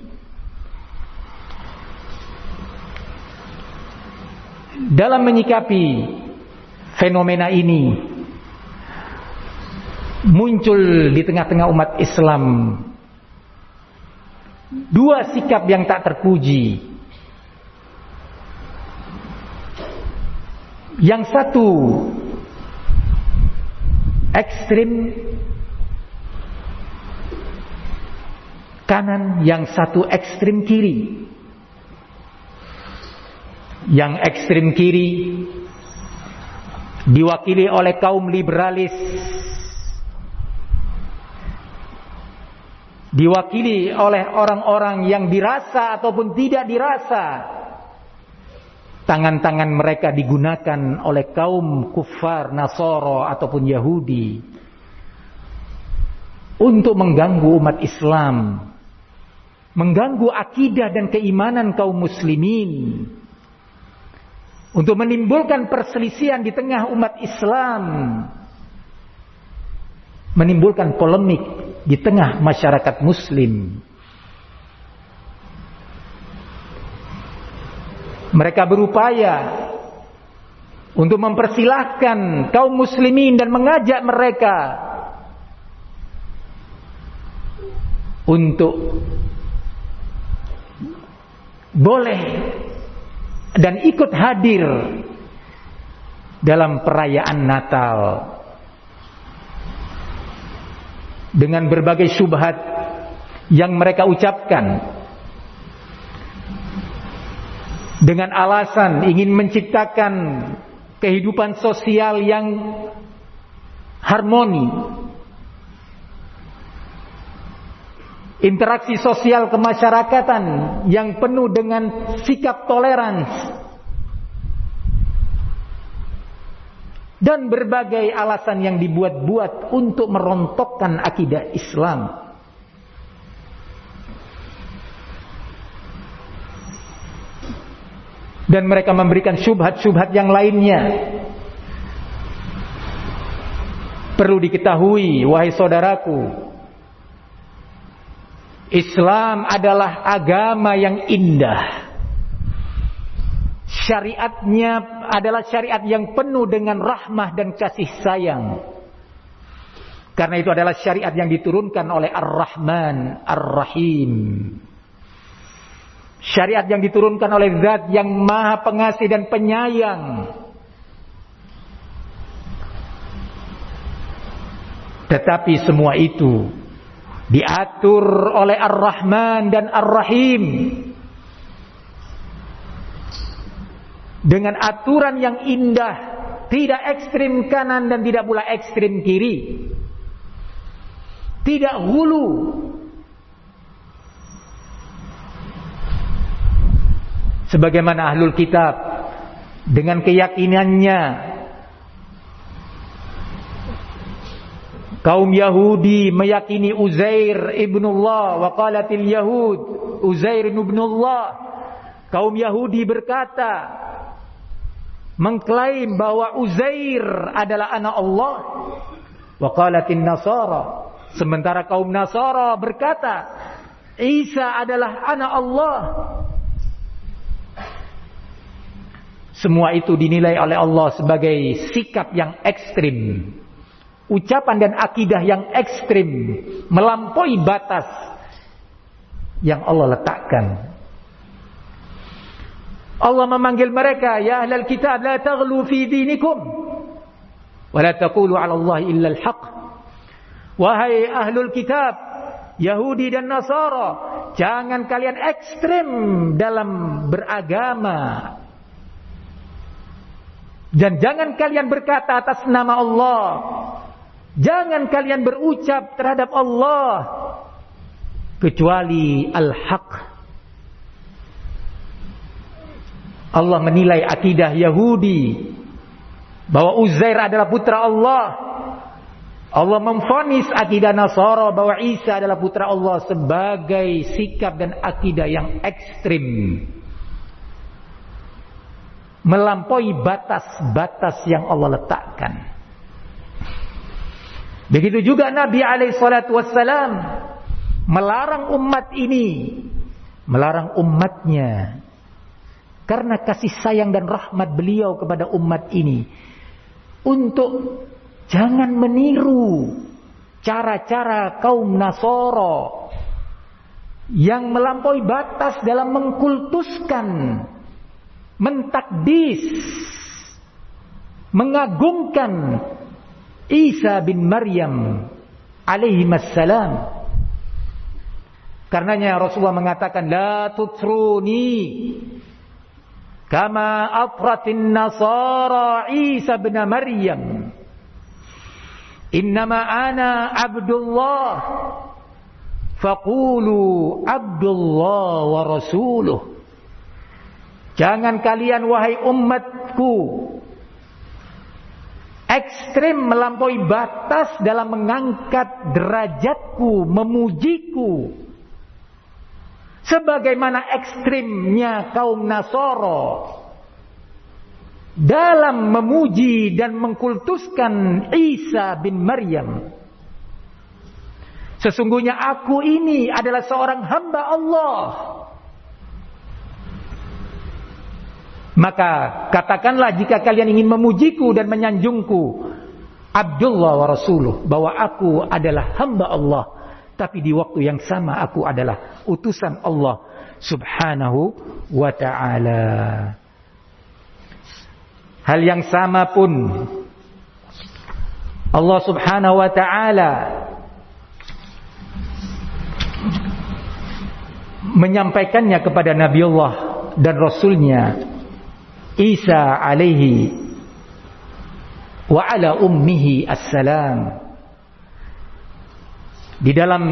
Dalam menyikapi fenomena ini, muncul di tengah-tengah umat Islam dua sikap yang tak terpuji. Yang satu ekstrim kanan, yang satu ekstrim kiri. Yang ekstrim kiri diwakili oleh kaum liberalis, diwakili oleh orang-orang yang dirasa ataupun tidak dirasa tangan-tangan mereka digunakan oleh kaum kufar Nasara ataupun Yahudi untuk mengganggu umat Islam, mengganggu akidah dan keimanan kaum muslimin, untuk menimbulkan perselisihan di tengah umat Islam, menimbulkan polemik di tengah masyarakat muslim. Mereka berupaya untuk mempersilahkan kaum muslimin dan mengajak mereka untuk boleh dan ikut hadir dalam perayaan Natal dengan berbagai syubhat yang mereka ucapkan dengan alasan ingin menciptakan kehidupan sosial yang harmoni, interaksi sosial kemasyarakatan yang penuh dengan sikap toleransi, dan berbagai alasan yang dibuat-buat untuk merontokkan akidah Islam. Dan mereka memberikan syubhat-syubhat yang lainnya. Perlu diketahui, wahai saudaraku, Islam adalah agama yang indah. Syariatnya adalah syariat yang penuh dengan rahmah dan kasih sayang. Karena itu adalah syariat yang diturunkan oleh Ar-Rahman Ar-Rahim. Syariat yang diturunkan oleh Zat yang Maha Pengasih dan Penyayang. Tetapi semua itu diatur oleh Ar-Rahman dan Ar-Rahim dengan aturan yang indah, tidak ekstrim kanan dan tidak pula ekstrim kiri, tidak hulu. Sebagaimana ahlul kitab dengan keyakinannya, kaum Yahudi meyakini Uzair ibnullah, wa qalatil Yahud Uzair ibnullah. Kaum Yahudi berkata, mengklaim bahwa Uzair adalah anak Allah. Wa qalatin Nasara, sementara kaum Nasara berkata Isa adalah anak Allah. Semua itu dinilai oleh Allah sebagai sikap yang ekstrim, ucapan dan akidah yang ekstrim, melampaui batas yang Allah letakkan. Allah memanggil mereka, ya ahlal kitab la taghlu fi dinikum wa la taqulu 'ala Allah illa al-haq. Wahai ahlul kitab, Yahudi dan Nasara, jangan kalian ekstrim dalam beragama. Dan jangan kalian berkata atas nama Allah, jangan kalian berucap terhadap Allah kecuali al-haq. Allah menilai akidah Yahudi bahwa Uzair adalah putra Allah. Allah memvonis akidah Nasara bahwa Isa adalah putra Allah sebagai sikap dan akidah yang ekstrim, melampaui batas-batas yang Allah letakkan. Begitu juga Nabi SAW melarang umat ini, melarang umatnya, karena kasih sayang dan rahmat beliau kepada umat ini, untuk jangan meniru cara-cara kaum Nasara yang melampaui batas dalam mengkultuskan, mentakdis, mengagungkan Isa bin Maryam alaihissalam. Karenanya Rasulullah mengatakan, la tutruni kama atratin Nasara Isa bin Maryam, innama ana abdullah faqulu abdullah wa rasuluh. Jangan kalian wahai umatku ekstrim melampaui batas dalam mengangkat derajatku, memujiku, sebagaimana ekstrimnya kaum Nasara dalam memuji dan mengkultuskan Isa bin Maryam. Sesungguhnya aku ini adalah seorang hamba Allah. Maka katakanlah jika kalian ingin memujiku dan menyanjungku, Abdullah wa Rasuluh, bahwa aku adalah hamba Allah, tapi di waktu yang sama aku adalah utusan Allah subhanahu wa ta'ala. Hal yang sama pun Allah subhanahu wa ta'ala menyampaikannya kepada Nabiullah dan Rasulnya Isa alaihi wa ala ummihi assalam. Di dalam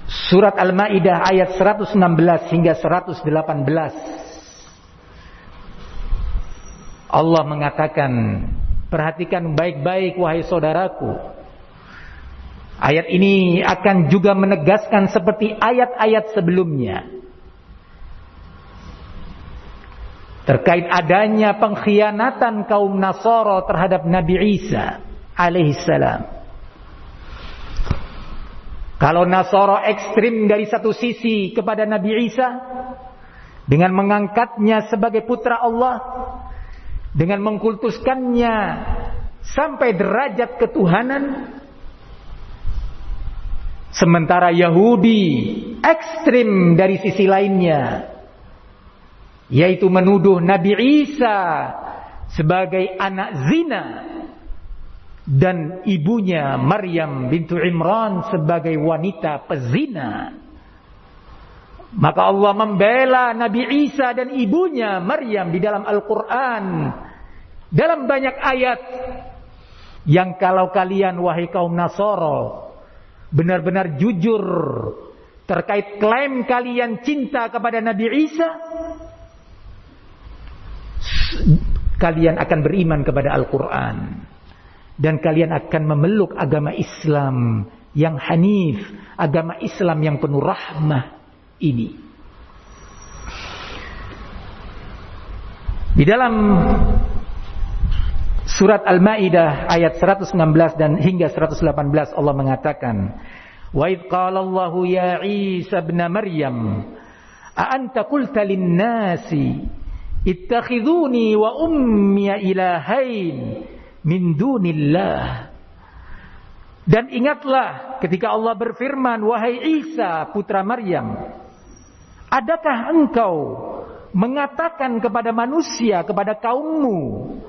surat Al-Maidah ayat 116 hingga 118 Allah mengatakan, perhatikan baik-baik wahai saudaraku. Ayat ini akan juga menegaskan seperti ayat-ayat sebelumnya terkait adanya pengkhianatan kaum Nasara terhadap Nabi Isa alaihissalam. Kalau Nasara ekstrim dari satu sisi kepada Nabi Isa dengan mengangkatnya sebagai putra Allah, dengan mengkultuskannya sampai derajat ketuhanan, sementara Yahudi ekstrim dari sisi lainnya, yaitu menuduh Nabi Isa sebagai anak zina dan ibunya Maryam bintu Imran sebagai wanita pezina. Maka Allah membela Nabi Isa dan ibunya Maryam di dalam Al-Quran dalam banyak ayat yang kalau kalian wahai kaum Nasara benar-benar jujur terkait klaim kalian cinta kepada Nabi Isa, kalian akan beriman kepada Al-Quran dan kalian akan memeluk agama Islam yang hanif, agama Islam yang penuh rahmah ini. Di dalam surat Al-Maidah ayat 116 dan hingga 118 Allah mengatakan, wa idh qala Allahu ya Isa ibn Maryam a anta qulta lin-nasi ittakhiduni wa ummiya ilahain min dunillah. Dan ingatlah ketika Allah berfirman, wahai Isa putra Maryam, adakah engkau mengatakan kepada manusia, kepada kaummu,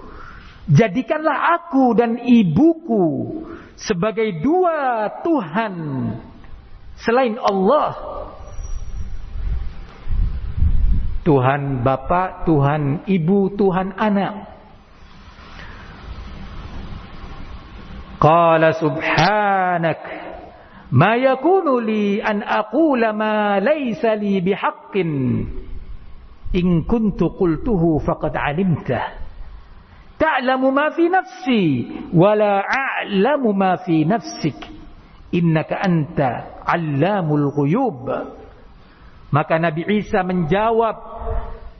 jadikanlah aku dan ibuku sebagai dua Tuhan selain Allah. Tuhan Bapa, Tuhan Ibu, Tuhan Anak. Qala subhanak ma yakunu li an aqula ma laysa li bihaqqin in kuntu qultuhu faqad alimtah ta'lamu ma fi nafsi wa la a'lamu ma fi nafsik innaka anta 'allamul ghuyub. Maka Nabi Isa menjawab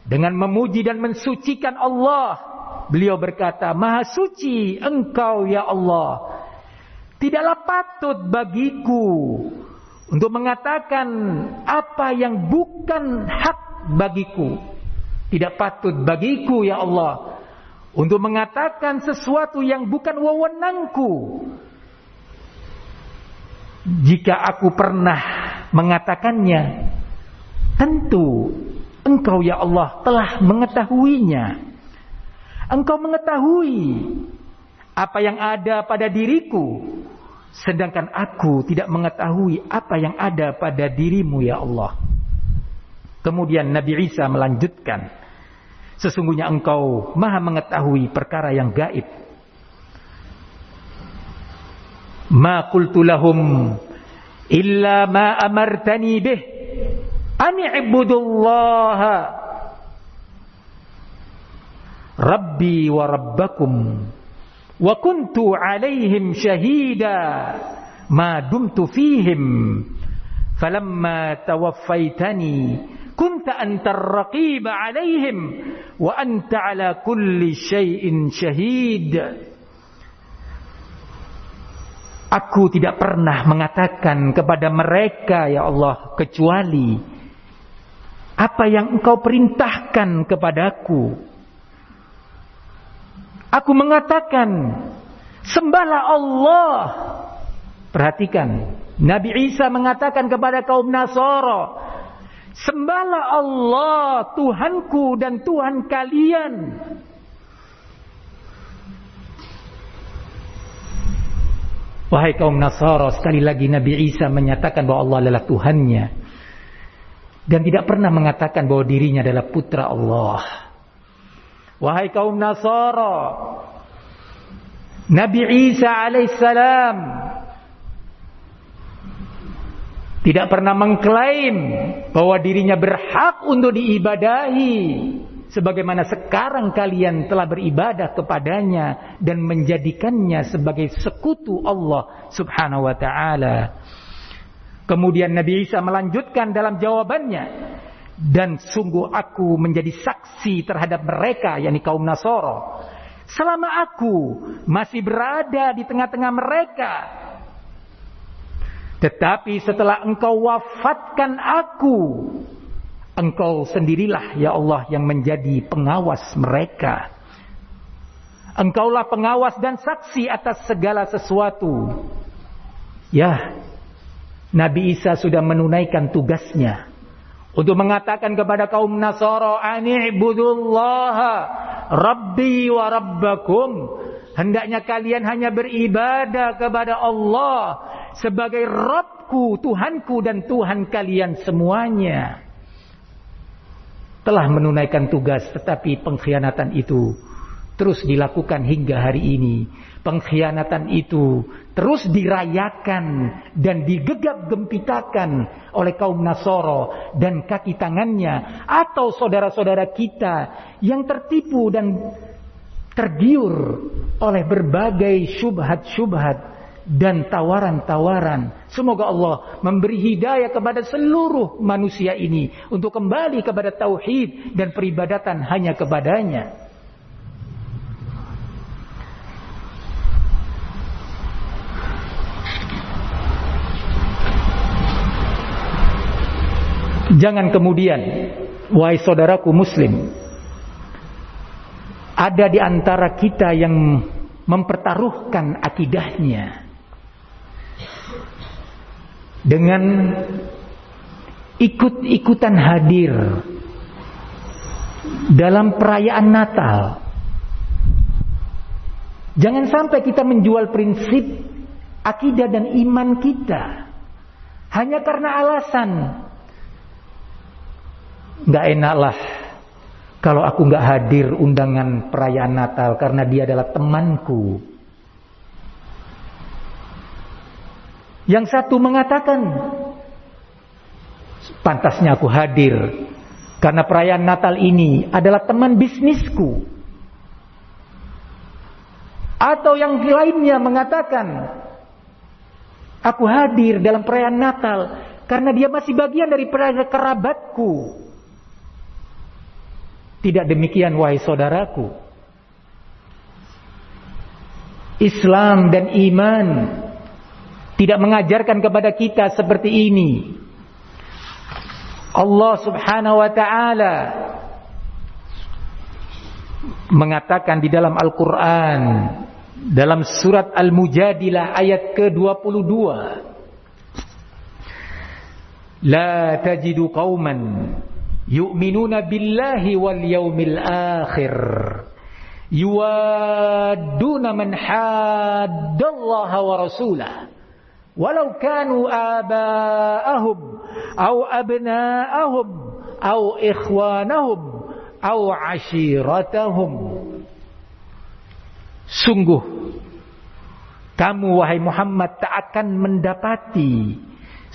dengan memuji dan mensucikan Allah. Beliau berkata, Maha suci Engkau ya Allah. Tidaklah patut bagiku untuk mengatakan apa yang bukan hak bagiku. Tidak patut bagiku ya Allah untuk mengatakan sesuatu yang bukan wewenangku. Jika aku pernah mengatakannya, tentu Engkau ya Allah telah mengetahuinya. Engkau mengetahui apa yang ada pada diriku, sedangkan aku tidak mengetahui apa yang ada pada dirimu ya Allah. Kemudian Nabi Isa melanjutkan, sesungguhnya Engkau Maha mengetahui perkara yang gaib. Ma qultu lahum illa ma amartani bih an i'budullaha Rabbi wa Rabbakum wa kuntu alaihim syahida ma dumtu fihim falamma tawaffaitani kunta antar raqiba alaihim wa anta ala kulli syai'in syahid. Aku tidak pernah mengatakan kepada mereka ya Allah kecuali apa yang engkau perintahkan kepadaku. Aku mengatakan, sembahlah Allah. Perhatikan, Nabi Isa mengatakan kepada kaum Nasara, sembahlah Allah, Tuhanku dan Tuhan kalian. Wahai kaum Nasara, sekali lagi Nabi Isa menyatakan bahwa Allah adalah Tuhannya, dan tidak pernah mengatakan bahwa dirinya adalah putra Allah. Wahai kaum Nasara, Nabi Isa alaihissalam tidak pernah mengklaim bahwa dirinya berhak untuk diibadahi, sebagaimana sekarang kalian telah beribadah kepadanya dan menjadikannya sebagai sekutu Allah subhanahu wa ta'ala. Kemudian Nabi Isa melanjutkan dalam jawabannya, dan sungguh aku menjadi saksi terhadap mereka, yakni kaum Nasara, selama aku masih berada di tengah-tengah mereka. Tetapi setelah engkau wafatkan aku, engkau sendirilah ya Allah yang menjadi pengawas mereka. Engkaulah pengawas dan saksi atas segala sesuatu. Ya, Nabi Isa sudah menunaikan tugasnya untuk mengatakan kepada kaum Nasara, ani'budullaha rabbi wa rabbakum. Hendaknya kalian hanya beribadah kepada Allah sebagai Rabbku, Tuhanku dan Tuhan kalian semuanya. Telah menunaikan tugas, tetapi pengkhianatan itu terus dilakukan hingga hari ini. Pengkhianatan itu terus dirayakan dan digegap gempitakan oleh kaum Nasara dan kaki tangannya atau saudara-saudara kita yang tertipu dan tergiur oleh berbagai syubhat-syubhat dan tawaran-tawaran. Semoga Allah memberi hidayah kepada seluruh manusia ini untuk kembali kepada tauhid dan peribadatan hanya kepadanya. Jangan kemudian, wahai saudaraku muslim, ada di antara kita yang mempertaruhkan akidahnya dengan ikut-ikutan hadir dalam perayaan Natal. Jangan sampai kita menjual prinsip akidah dan iman kita hanya karena alasan, nggak enaklah kalau aku nggak hadir undangan perayaan Natal karena dia adalah temanku. Yang satu mengatakan, pantasnya aku hadir karena perayaan Natal ini adalah teman bisnisku. Atau yang lainnya mengatakan, aku hadir dalam perayaan Natal karena dia masih bagian dari kerabatku. Tidak demikian wahai saudaraku. Islam dan iman tidak mengajarkan kepada kita seperti ini. Allah subhanahu wa ta'ala mengatakan di dalam Al-Quran, dalam surat Al-Mujadilah ayat ke-22, La tajidu qawman yu'minuna billahi wal yawmil akhir yuwadduna man haddallaha wa rasulah walau kanu aba'ahum aw abna'ahum aw ikhwanahum aw ashiratahum. Sungguh kamu wahai Muhammad tak akan mendapati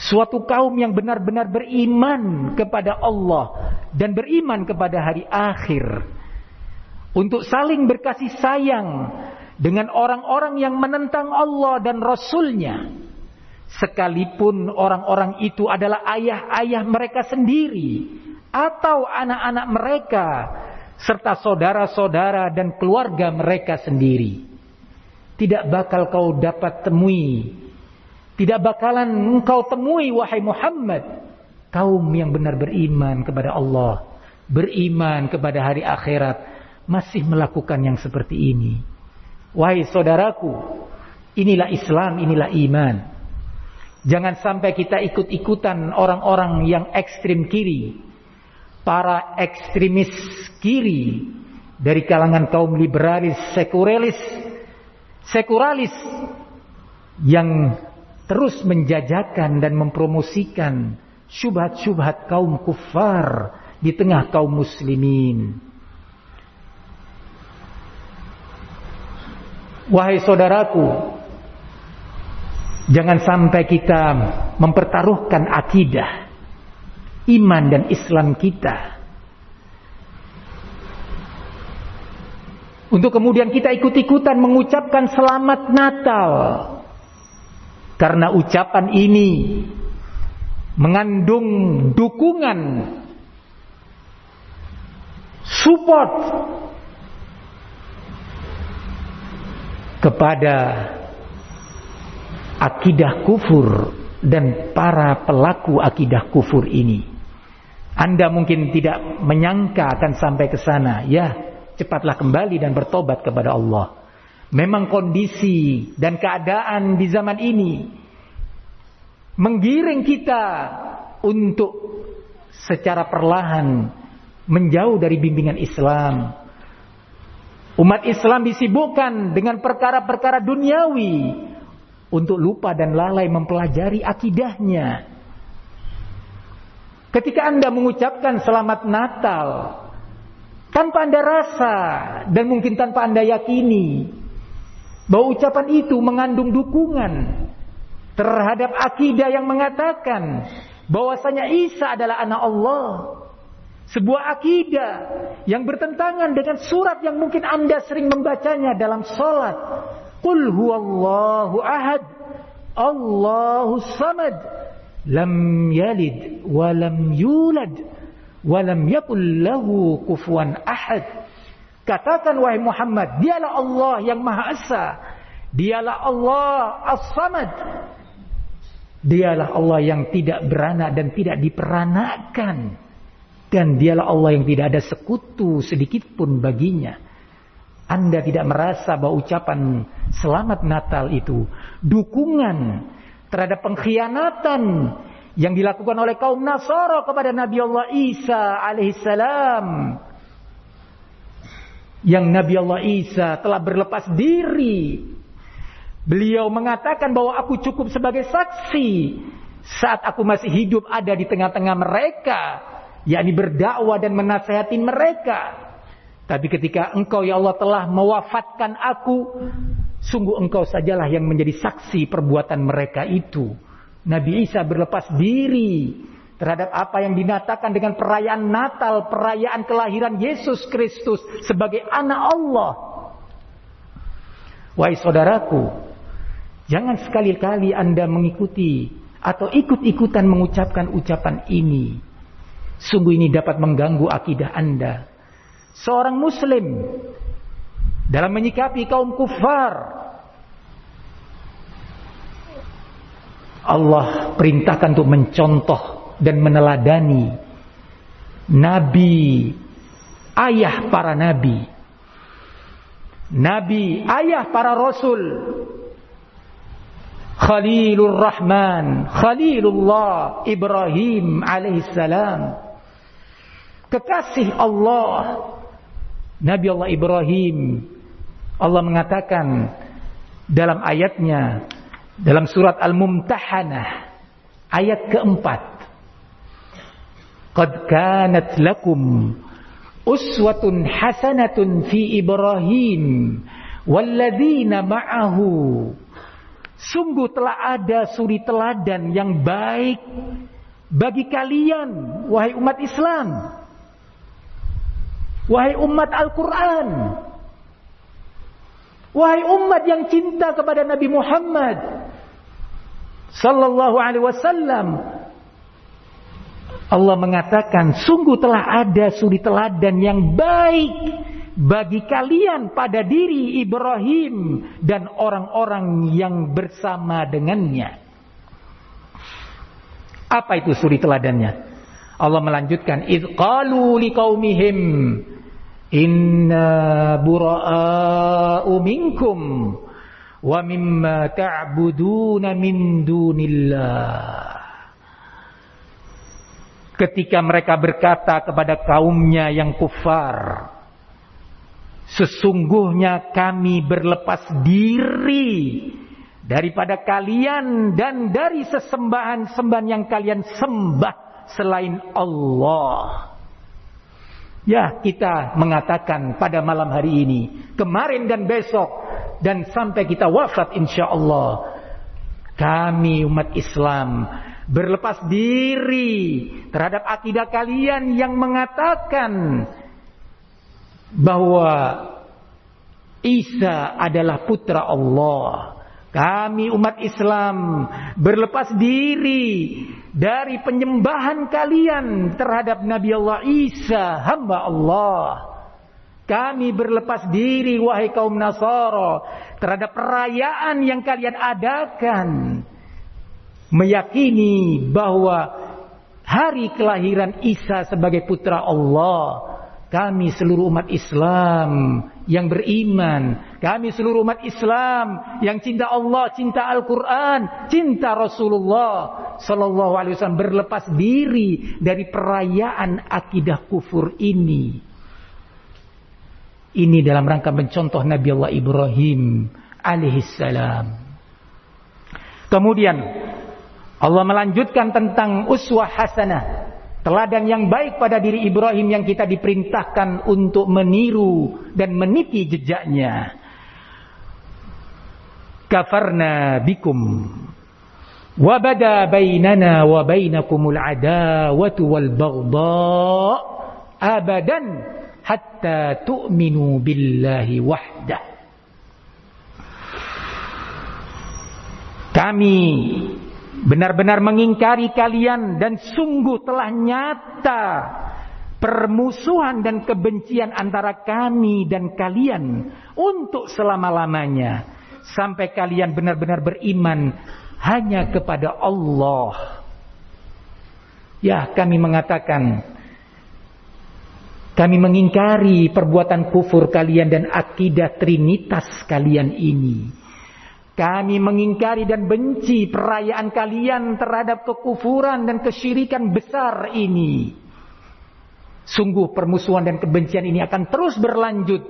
suatu kaum yang benar-benar beriman kepada Allah dan beriman kepada hari akhir untuk saling berkasih sayang dengan orang-orang yang menentang Allah dan Rasul-Nya, sekalipun orang-orang itu adalah ayah-ayah mereka sendiri atau anak-anak mereka serta saudara-saudara dan keluarga mereka sendiri. Tidak bakal kau dapat temui, tidak bakalan engkau temui wahai Muhammad kaum yang benar beriman kepada Allah, beriman kepada hari akhirat, masih melakukan yang seperti ini. Wahai saudaraku, inilah Islam, inilah iman. Jangan sampai kita ikut-ikutan orang-orang yang ekstrim kiri, para ekstremis kiri dari kalangan kaum liberalis, sekularis yang terus menjajakan dan mempromosikan syubhat-syubhat kaum kufar di tengah kaum muslimin. Wahai saudaraku, jangan sampai kita mempertaruhkan akidah, iman dan Islam kita untuk kemudian kita ikut-ikutan mengucapkan selamat Natal. Karena ucapan ini mengandung dukungan, support kepada akidah kufur dan para pelaku akidah kufur ini. Anda mungkin tidak menyangka akan sampai ke sana. Ya, cepatlah kembali dan bertobat kepada Allah. Memang kondisi dan keadaan di zaman ini menggiring kita untuk secara perlahan menjauh dari bimbingan Islam. Umat Islam disibukkan dengan perkara-perkara duniawi untuk lupa dan lalai mempelajari akidahnya. Ketika Anda mengucapkan selamat Natal tanpa Anda rasa dan mungkin tanpa Anda yakini bahwa ucapan itu mengandung dukungan terhadap akidah yang mengatakan bahwasanya Isa adalah anak Allah. Sebuah akidah yang bertentangan dengan surat yang mungkin Anda sering membacanya dalam salat. Qul huwallahu ahad, Allahus samad, lam yalid wa lam yulad wa lam yakul lahu kufuwan ahad. Katakan wahai Muhammad, dialah Allah yang Maha Esa, dialah Allah As-Samad, dialah Allah yang tidak beranak dan tidak diperanakan, dan dialah Allah yang tidak ada sekutu sedikit pun baginya. Anda tidak merasa bahwa ucapan selamat Natal itu dukungan terhadap pengkhianatan yang dilakukan oleh kaum Nasara kepada Nabi Allah Isa alaihissalam, yang Nabi Allah Isa telah berlepas diri. Beliau mengatakan bahwa aku cukup sebagai saksi saat aku masih hidup ada di tengah-tengah mereka, yakni berdakwah dan menasihati mereka. Tapi ketika engkau ya Allah telah mewafatkan aku, sungguh engkau sajalah yang menjadi saksi perbuatan mereka itu. Nabi Isa berlepas diri terhadap apa yang dinatakan dengan perayaan Natal, perayaan kelahiran Yesus Kristus sebagai anak Allah. Wahai saudaraku, jangan sekali-kali Anda mengikuti atau ikut-ikutan mengucapkan ucapan ini. Sungguh ini dapat mengganggu akidah Anda. Seorang muslim dalam menyikapi kaum kufar, Allah perintahkan untuk mencontoh dan meneladani nabi, ayah para nabi, ayah para rasul, Khalilur Rahman, Khalilullah Ibrahim alaihissalam, kekasih Allah, Nabi Allah Ibrahim. Allah mengatakan dalam ayatnya, dalam surat Al-Mumtahanah ayat keempat, qad kanat lakum uswatun hasanatun fi Ibrahim walladzina ma'ahu. Sungguh telah ada suri teladan yang baik bagi kalian, wahai umat Islam, wahai umat Al-Quran, wahai umat yang cinta kepada Nabi Muhammad sallallahu alaihi wasallam. Allah mengatakan sungguh telah ada suri teladan yang baik bagi kalian pada diri Ibrahim dan orang-orang yang bersama dengannya. Apa itu suri teladannya? Allah melanjutkan, idz qalu liqaumihim inna bura'a'u minkum wa mimma ta'buduna min dunillah. Ketika mereka berkata kepada kaumnya yang kufar, sesungguhnya kami berlepas diri daripada kalian dan dari sesembahan-sembahan yang kalian sembah selain Allah. Ya, kita mengatakan pada malam hari ini, kemarin dan besok, dan sampai kita wafat insyaallah, kami umat Islam berlepas diri terhadap akidah kalian yang mengatakan bahwa Isa adalah putra Allah. Kami umat Islam berlepas diri dari penyembahan kalian terhadap Nabi Allah Isa, hamba Allah. Kami berlepas diri, wahai kaum Nasara, terhadap perayaan yang kalian adakan, meyakini bahwa hari kelahiran Isa sebagai putra Allah. Kami seluruh umat Islam yang beriman, kami seluruh umat Islam yang cinta Allah, cinta Al-Quran, cinta Rasulullah Sallallahu Alaihi Wasallam, berlepas diri dari perayaan akidah kufur ini. Ini dalam rangka mencontoh Nabi Allah Ibrahim alaihissalam. Kemudian Allah melanjutkan tentang uswah hasanah, teladan yang baik pada diri Ibrahim yang kita diperintahkan untuk meniru dan meniti jejaknya. Kafarna bikum wa bada bainana wa bainakumul adawatu wal baghdha abadan hatta tu'minu billahi wahdah. Kami benar-benar mengingkari kalian dan sungguh telah nyata permusuhan dan kebencian antara kami dan kalian untuk selama-lamanya sampai kalian benar-benar beriman hanya kepada Allah. Ya, kami mengatakan, kami mengingkari perbuatan kufur kalian dan akidah trinitas kalian ini. Kami mengingkari dan benci perayaan kalian terhadap kekufuran dan kesyirikan besar ini. Sungguh permusuhan dan kebencian ini akan terus berlanjut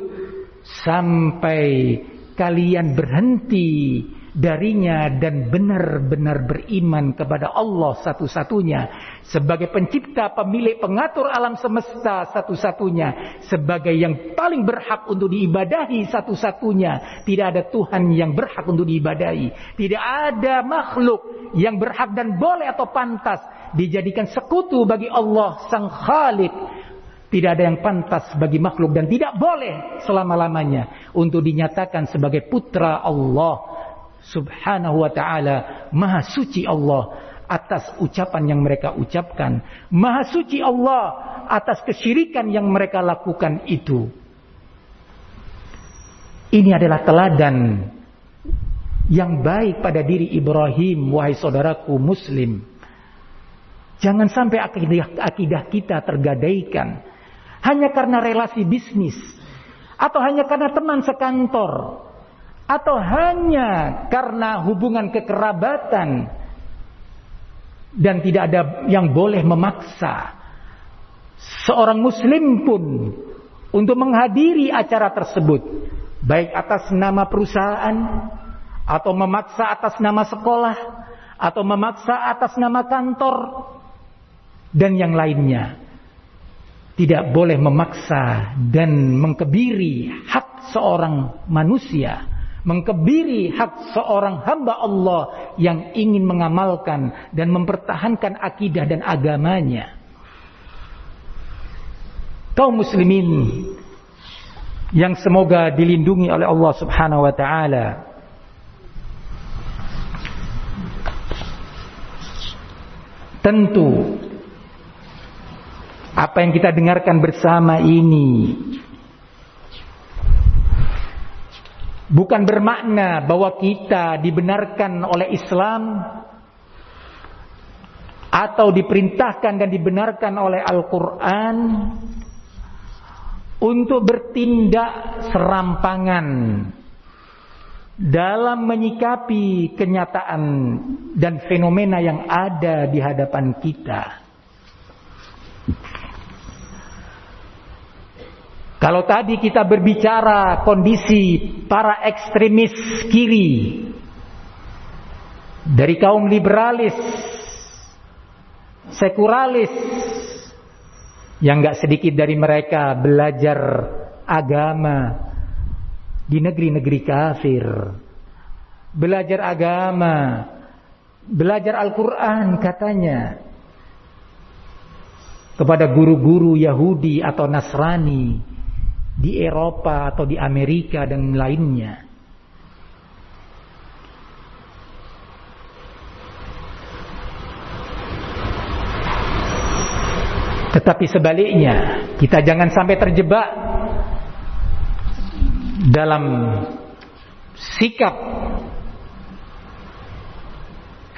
sampai kalian berhenti darinya dan benar-benar beriman kepada Allah satu-satunya sebagai pencipta, pemilik, pengatur alam semesta satu-satunya, sebagai yang paling berhak untuk diibadahi satu-satunya. Tidak ada Tuhan yang berhak untuk diibadahi, tidak ada makhluk yang berhak dan boleh atau pantas dijadikan sekutu bagi Allah Sang Khalik. Tidak ada yang pantas bagi makhluk dan tidak boleh selama-lamanya untuk dinyatakan sebagai putra Allah Subhanahu wa ta'ala. Maha suci Allah atas ucapan yang mereka ucapkan. Maha suci Allah atas kesyirikan yang mereka lakukan itu. Ini adalah teladan yang baik pada diri Ibrahim, wahai saudaraku muslim. Jangan sampai akidah kita tergadaikan hanya karena relasi bisnis, atau hanya karena teman sekantor, atau hanya karena hubungan kekerabatan. Dan tidak ada yang boleh memaksa seorang muslim pun untuk menghadiri acara tersebut, baik atas nama perusahaan, atau memaksa atas nama sekolah, atau memaksa atas nama kantor, dan yang lainnya. Tidak boleh memaksa dan mengkebiri hak seorang manusia, mengkebiri hak seorang hamba Allah yang ingin mengamalkan dan mempertahankan akidah dan agamanya. Kaum muslimin yang semoga dilindungi oleh Allah Subhanahu wa ta'ala, tentu apa yang kita dengarkan bersama ini bukan bermakna bahwa kita dibenarkan oleh Islam atau diperintahkan dan dibenarkan oleh Al-Quran untuk bertindak serampangan dalam menyikapi kenyataan dan fenomena yang ada di hadapan kita. Kalau tadi kita berbicara kondisi para ekstremis kiri, dari kaum liberalis, sekularis, yang gak sedikit dari mereka belajar agama di negeri-negeri kafir, belajar agama, belajar Al-Quran katanya kepada guru-guru Yahudi atau Nasrani di Eropa atau di Amerika dan lainnya. Tetapi sebaliknya, kita jangan sampai terjebak dalam sikap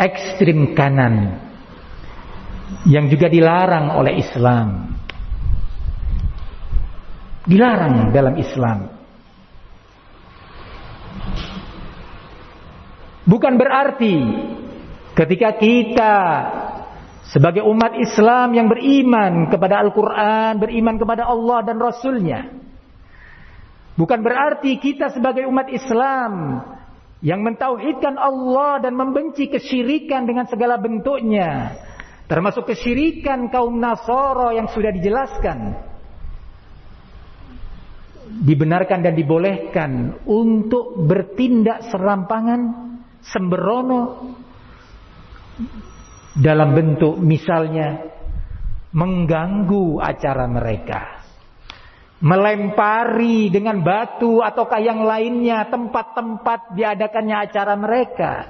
ekstrim kanan yang juga dilarang oleh Islam. Dilarang dalam Islam. Bukan berarti ketika kita sebagai umat Islam yang beriman kepada Al-Quran, beriman kepada Allah dan Rasulnya, bukan berarti kita sebagai umat Islam yang mentauhidkan Allah dan membenci kesyirikan dengan segala bentuknya, termasuk kesyirikan kaum Nasara yang sudah dijelaskan, dibenarkan dan dibolehkan untuk bertindak serampangan, sembrono, dalam bentuk misalnya mengganggu acara mereka, melempari dengan batu ataukah yang lainnya tempat-tempat diadakannya acara mereka,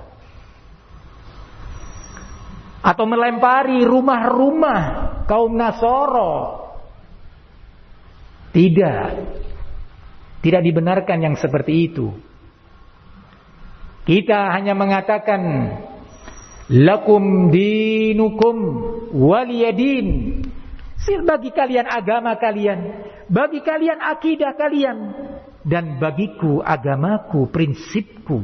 atau melempari rumah-rumah kaum Nasara. Tidak dibenarkan yang seperti itu. Kita hanya mengatakan lakum dinukum waliyadin. Bagi kalian agama kalian, bagi kalian akidah kalian, dan bagiku agamaku, prinsipku.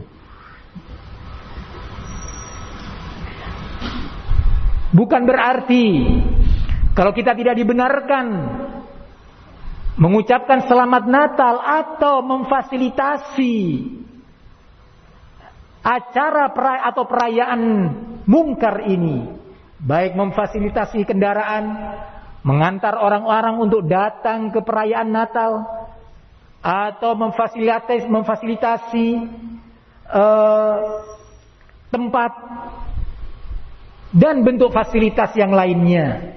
Bukan berarti kalau kita tidak dibenarkan mengucapkan selamat Natal atau memfasilitasi acara atau perayaan mungkar ini, baik memfasilitasi kendaraan, mengantar orang-orang untuk datang ke perayaan Natal, atau memfasilitasi tempat dan bentuk fasilitas yang lainnya,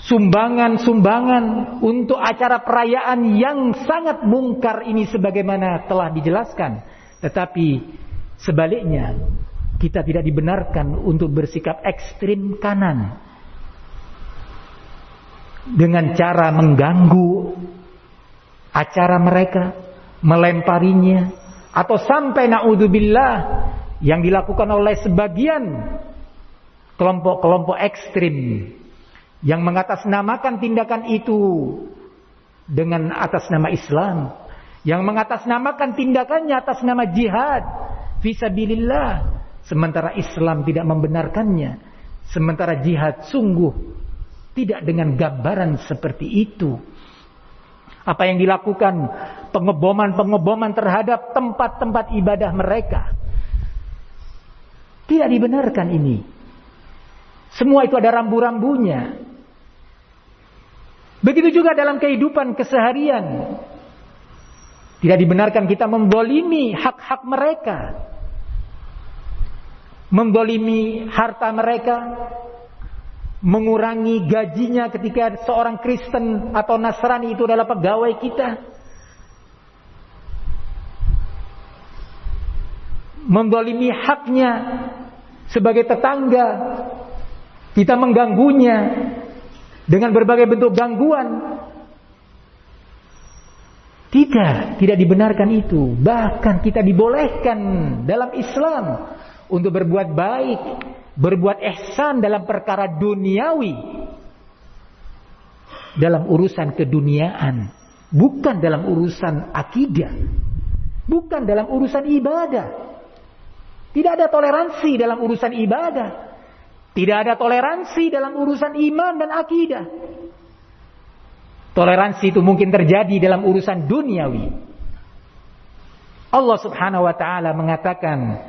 sumbangan-sumbangan untuk acara perayaan yang sangat mungkar ini sebagaimana telah dijelaskan. Tetapi sebaliknya, kita tidak dibenarkan untuk bersikap ekstrim kanan dengan cara mengganggu acara mereka, melemparinya, atau sampai naudzubillah yang dilakukan oleh sebagian kelompok-kelompok ekstrim yang mengatasnamakan tindakan itu dengan atas nama Islam, yang mengatasnamakan tindakannya atas nama jihad fisabilillah, sementara Islam tidak membenarkannya, sementara jihad sungguh tidak dengan gambaran seperti itu. Apa yang dilakukan, pengeboman terhadap tempat-tempat ibadah mereka, tidak dibenarkan ini. Semua itu ada rambu-rambunya. Begitu juga dalam kehidupan keseharian. Tidak dibenarkan kita membolimi hak-hak mereka, membolimi harta mereka, mengurangi gajinya ketika seorang Kristen atau Nasrani itu adalah pegawai kita, membolimi haknya sebagai tetangga, kita mengganggunya dengan berbagai bentuk gangguan. Tidak dibenarkan itu. Bahkan kita dibolehkan dalam Islam untuk berbuat baik, berbuat ihsan dalam perkara duniawi, dalam urusan keduniaan, bukan dalam urusan akidah, bukan dalam urusan ibadah. Tidak ada toleransi dalam urusan ibadah, tidak ada toleransi dalam urusan iman dan akidah. Toleransi itu mungkin terjadi dalam urusan duniawi. Allah Subhanahu wa taala mengatakan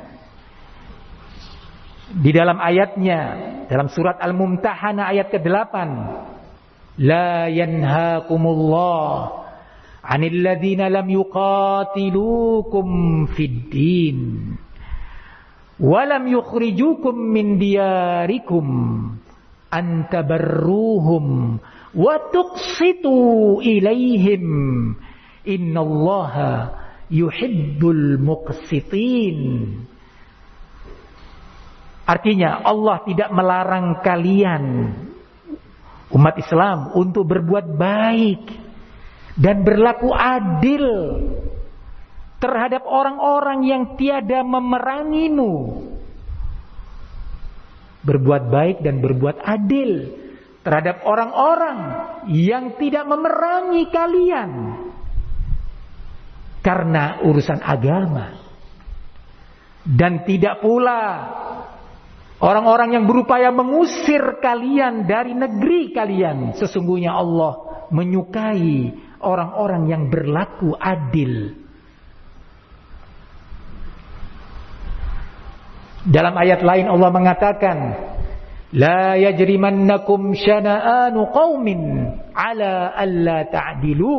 di dalam ayatnya, dalam surat Al-Mumtahanah ayat ke-8, la yanhaakumullah 'anil ladzina lam yuqatilukum fid din wa lam yukhrijukum min diyarikum an tabarruhum wa tuqsitu ilaihim innallaha yuhibbul muqsitin. Artinya Allah tidak melarang kalian umat Islam untuk berbuat baik dan berlaku adil terhadap orang-orang yang tiada memerangimu. Berbuat baik dan berbuat adil terhadap orang-orang yang tidak memerangi kalian karena urusan agama. Dan tidak pula orang-orang yang berupaya mengusir kalian dari negeri kalian. Sesungguhnya Allah menyukai orang-orang yang berlaku adil. Dalam ayat lain Allah mengatakan, la yajrimannakum syana'anu qaumin ala alla ta'dilu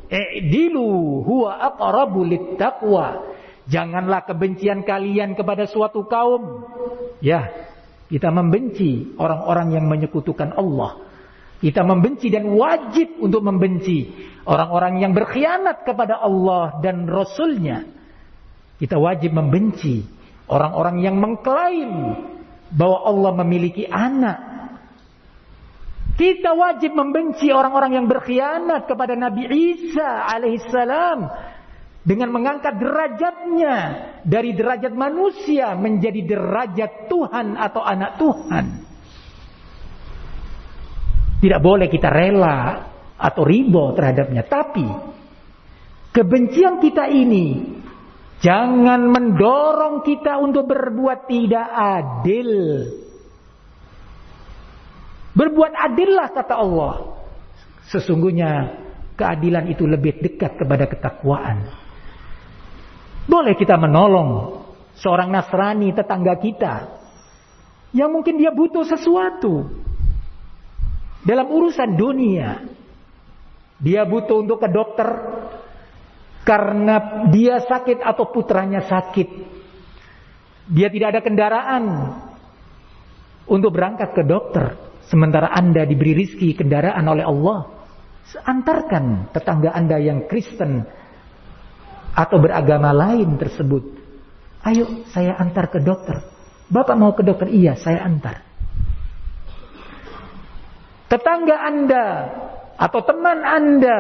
i'dilu huwa aqrabu littaqwa. Janganlah kebencian kalian kepada suatu kaum. Ya, kita membenci orang-orang yang menyekutukan Allah. Kita membenci dan wajib untuk membenci orang-orang yang berkhianat kepada Allah dan Rasul-Nya. Kita wajib membenci orang-orang yang mengklaim bahwa Allah memiliki anak. Kita wajib membenci orang-orang yang berkhianat kepada Nabi Isa alaihissalam dengan mengangkat derajatnya dari derajat manusia menjadi derajat Tuhan atau anak Tuhan. Tidak boleh kita rela atau ridho terhadapnya. Tapi kebencian kita ini jangan mendorong kita untuk berbuat tidak adil. Berbuat adillah kata Allah. Sesungguhnya keadilan itu lebih dekat kepada ketakwaan. Boleh kita menolong seorang Nasrani tetangga kita yang mungkin dia butuh sesuatu dalam urusan dunia. Dia butuh untuk ke dokter karena dia sakit atau putranya sakit. Dia tidak ada kendaraan untuk berangkat ke dokter. Sementara Anda diberi rizki kendaraan oleh Allah. Antarkan tetangga Anda yang Kristen atau beragama lain tersebut. Ayo saya antar ke dokter. Bapak mau ke dokter? Iya, saya antar. Tetangga Anda atau teman Anda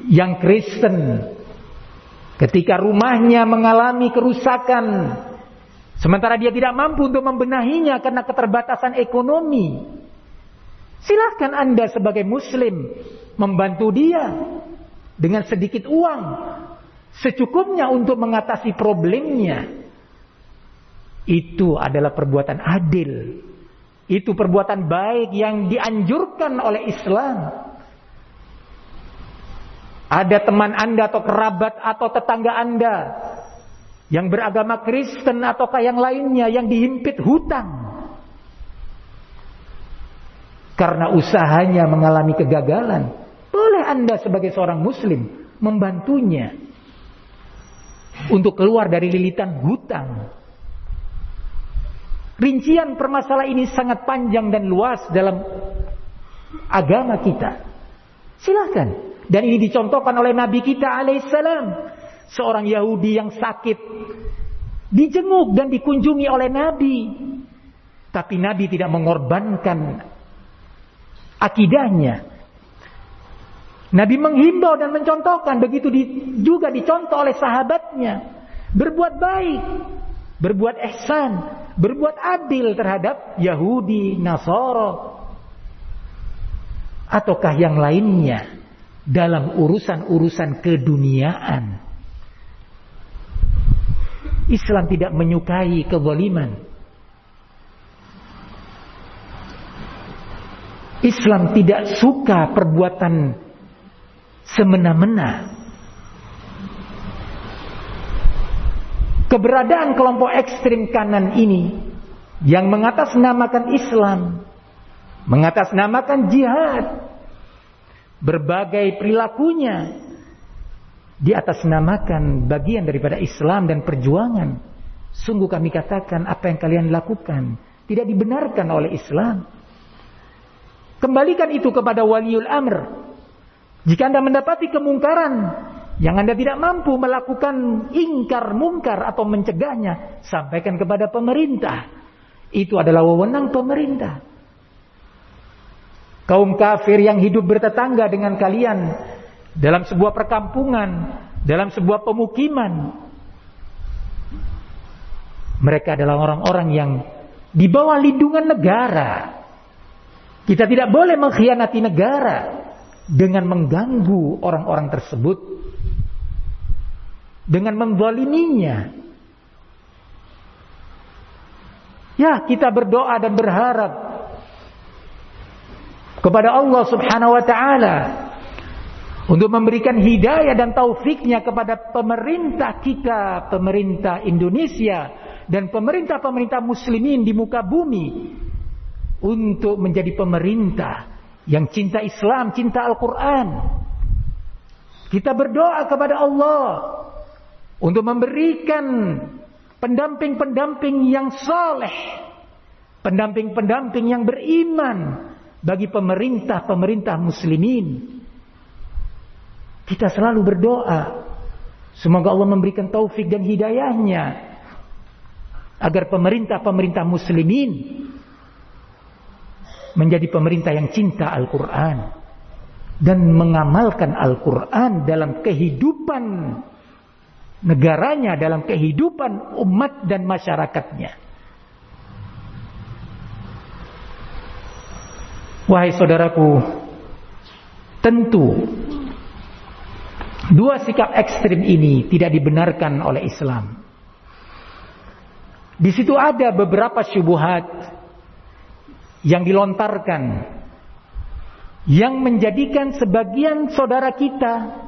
yang Kristen, ketika rumahnya mengalami kerusakan, sementara dia tidak mampu untuk membenahinya karena keterbatasan ekonomi, silahkan Anda sebagai Muslim membantu dia dengan sedikit uang, secukupnya untuk mengatasi problemnya. Itu adalah perbuatan adil. Itu perbuatan baik yang dianjurkan oleh Islam. Ada teman Anda atau kerabat atau tetangga Anda yang beragama Kristen ataukah yang lainnya yang dihimpit hutang karena usahanya mengalami kegagalan. Boleh Anda sebagai seorang Muslim membantunya untuk keluar dari lilitan hutang. Rincian permasalahan ini sangat panjang dan luas dalam agama kita. Silakan. Dan ini dicontohkan oleh Nabi kita alaihissalam. Seorang Yahudi yang sakit dijenguk dan dikunjungi oleh Nabi. Tapi Nabi tidak mengorbankan akidahnya. Nabi menghimbau dan mencontohkan. Begitu juga dicontoh oleh sahabatnya. Berbuat baik. berbuat ihsan, berbuat adil terhadap Yahudi, Nasara, ataukah yang lainnya dalam urusan-urusan keduniaan. Islam tidak menyukai kezaliman. Islam tidak suka perbuatan semena-mena. Keberadaan kelompok ekstrim kanan ini yang mengatasnamakan Islam, mengatasnamakan jihad, berbagai perilakunya diatasnamakan bagian daripada Islam dan perjuangan. Sungguh kami katakan, apa yang kalian lakukan tidak dibenarkan oleh Islam. Kembalikan itu kepada waliul amr. Jika Anda mendapati kemungkaran yang Anda tidak mampu melakukan ingkar mungkar atau mencegahnya, sampaikan kepada pemerintah. Itu adalah wewenang pemerintah. Kaum kafir yang hidup bertetangga dengan kalian dalam sebuah perkampungan, dalam sebuah pemukiman, mereka adalah orang-orang yang di bawah lindungan negara. Kita tidak boleh mengkhianati negara dengan mengganggu orang-orang tersebut, dengan menzaliminya. Ya, kita berdoa dan berharap kepada Allah Subhanahu wa taala untuk memberikan hidayah dan taufiknya kepada pemerintah kita, pemerintah Indonesia dan pemerintah-pemerintah muslimin di muka bumi, untuk menjadi pemerintah yang cinta Islam, cinta Al-Quran. Kita berdoa kepada Allah untuk memberikan pendamping-pendamping yang saleh, pendamping-pendamping yang beriman bagi pemerintah-pemerintah muslimin. Kita selalu berdoa semoga Allah memberikan taufik dan hidayahnya agar pemerintah-pemerintah muslimin menjadi pemerintah yang cinta Al-Quran dan mengamalkan Al-Quran dalam kehidupan negaranya, dalam kehidupan umat dan masyarakatnya. Wahai saudaraku, tentu dua sikap ekstrim ini tidak dibenarkan oleh Islam. Di situ ada beberapa syubhat yang dilontarkan, yang menjadikan sebagian saudara kita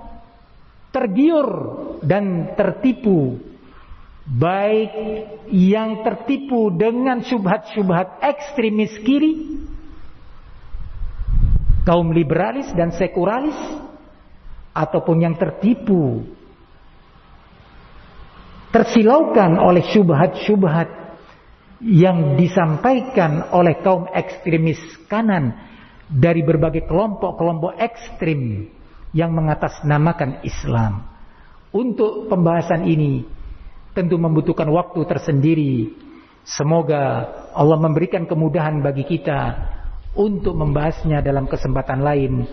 tergiur dan tertipu, baik yang tertipu dengan syubhat-syubhat ekstremis kiri, kaum liberalis dan sekularis, ataupun yang tertipu, tersilaukan oleh syubhat-syubhat yang disampaikan oleh kaum ekstremis kanan dari berbagai kelompok-kelompok ekstrim yang mengatasnamakan Islam. Untuk pembahasan ini tentu membutuhkan waktu tersendiri. Semoga Allah memberikan kemudahan bagi kita untuk membahasnya dalam kesempatan lain.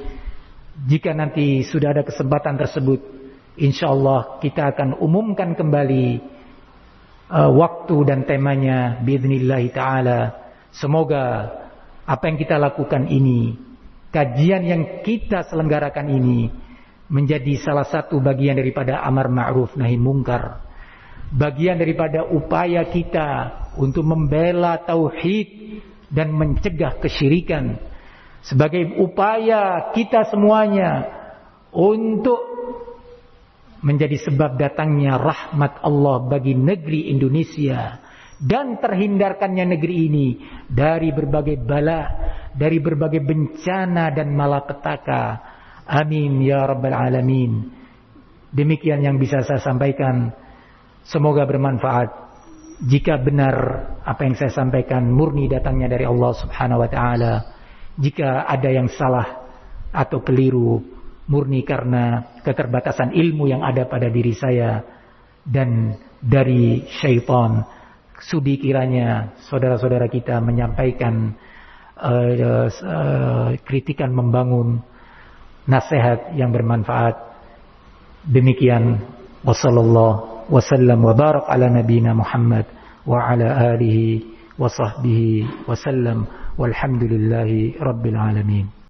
Jika nanti sudah ada kesempatan tersebut, insyaallah kita akan umumkan kembali waktu dan temanya biidznillah ta'ala. Semoga apa yang kita lakukan ini, kajian yang kita selenggarakan ini, menjadi salah satu bagian daripada amar ma'ruf nahi mungkar, bagian daripada upaya kita untuk membela tauhid dan mencegah kesyirikan, sebagai upaya kita semuanya untuk menjadi sebab datangnya rahmat Allah bagi negeri Indonesia dan terhindarkannya negeri ini dari berbagai bala, dari berbagai bencana dan malapetaka. Amin ya rabbal alamin. Demikian yang bisa saya sampaikan. Semoga bermanfaat. Jika benar apa yang saya sampaikan murni datangnya dari Allah Subhanahu wa taala, jika ada yang salah atau keliru, murni karena keterbatasan ilmu yang ada pada diri saya dan dari syaitan. Sudi kiranya saudara-saudara kita menyampaikan kritikan membangun, nasihat yang bermanfaat. Demikian, wassallallahu wasallam wa barak ala nabiyina Muhammad wa ala alihi wa sahbihi wa sallam walhamdulillahi rabbil alamin.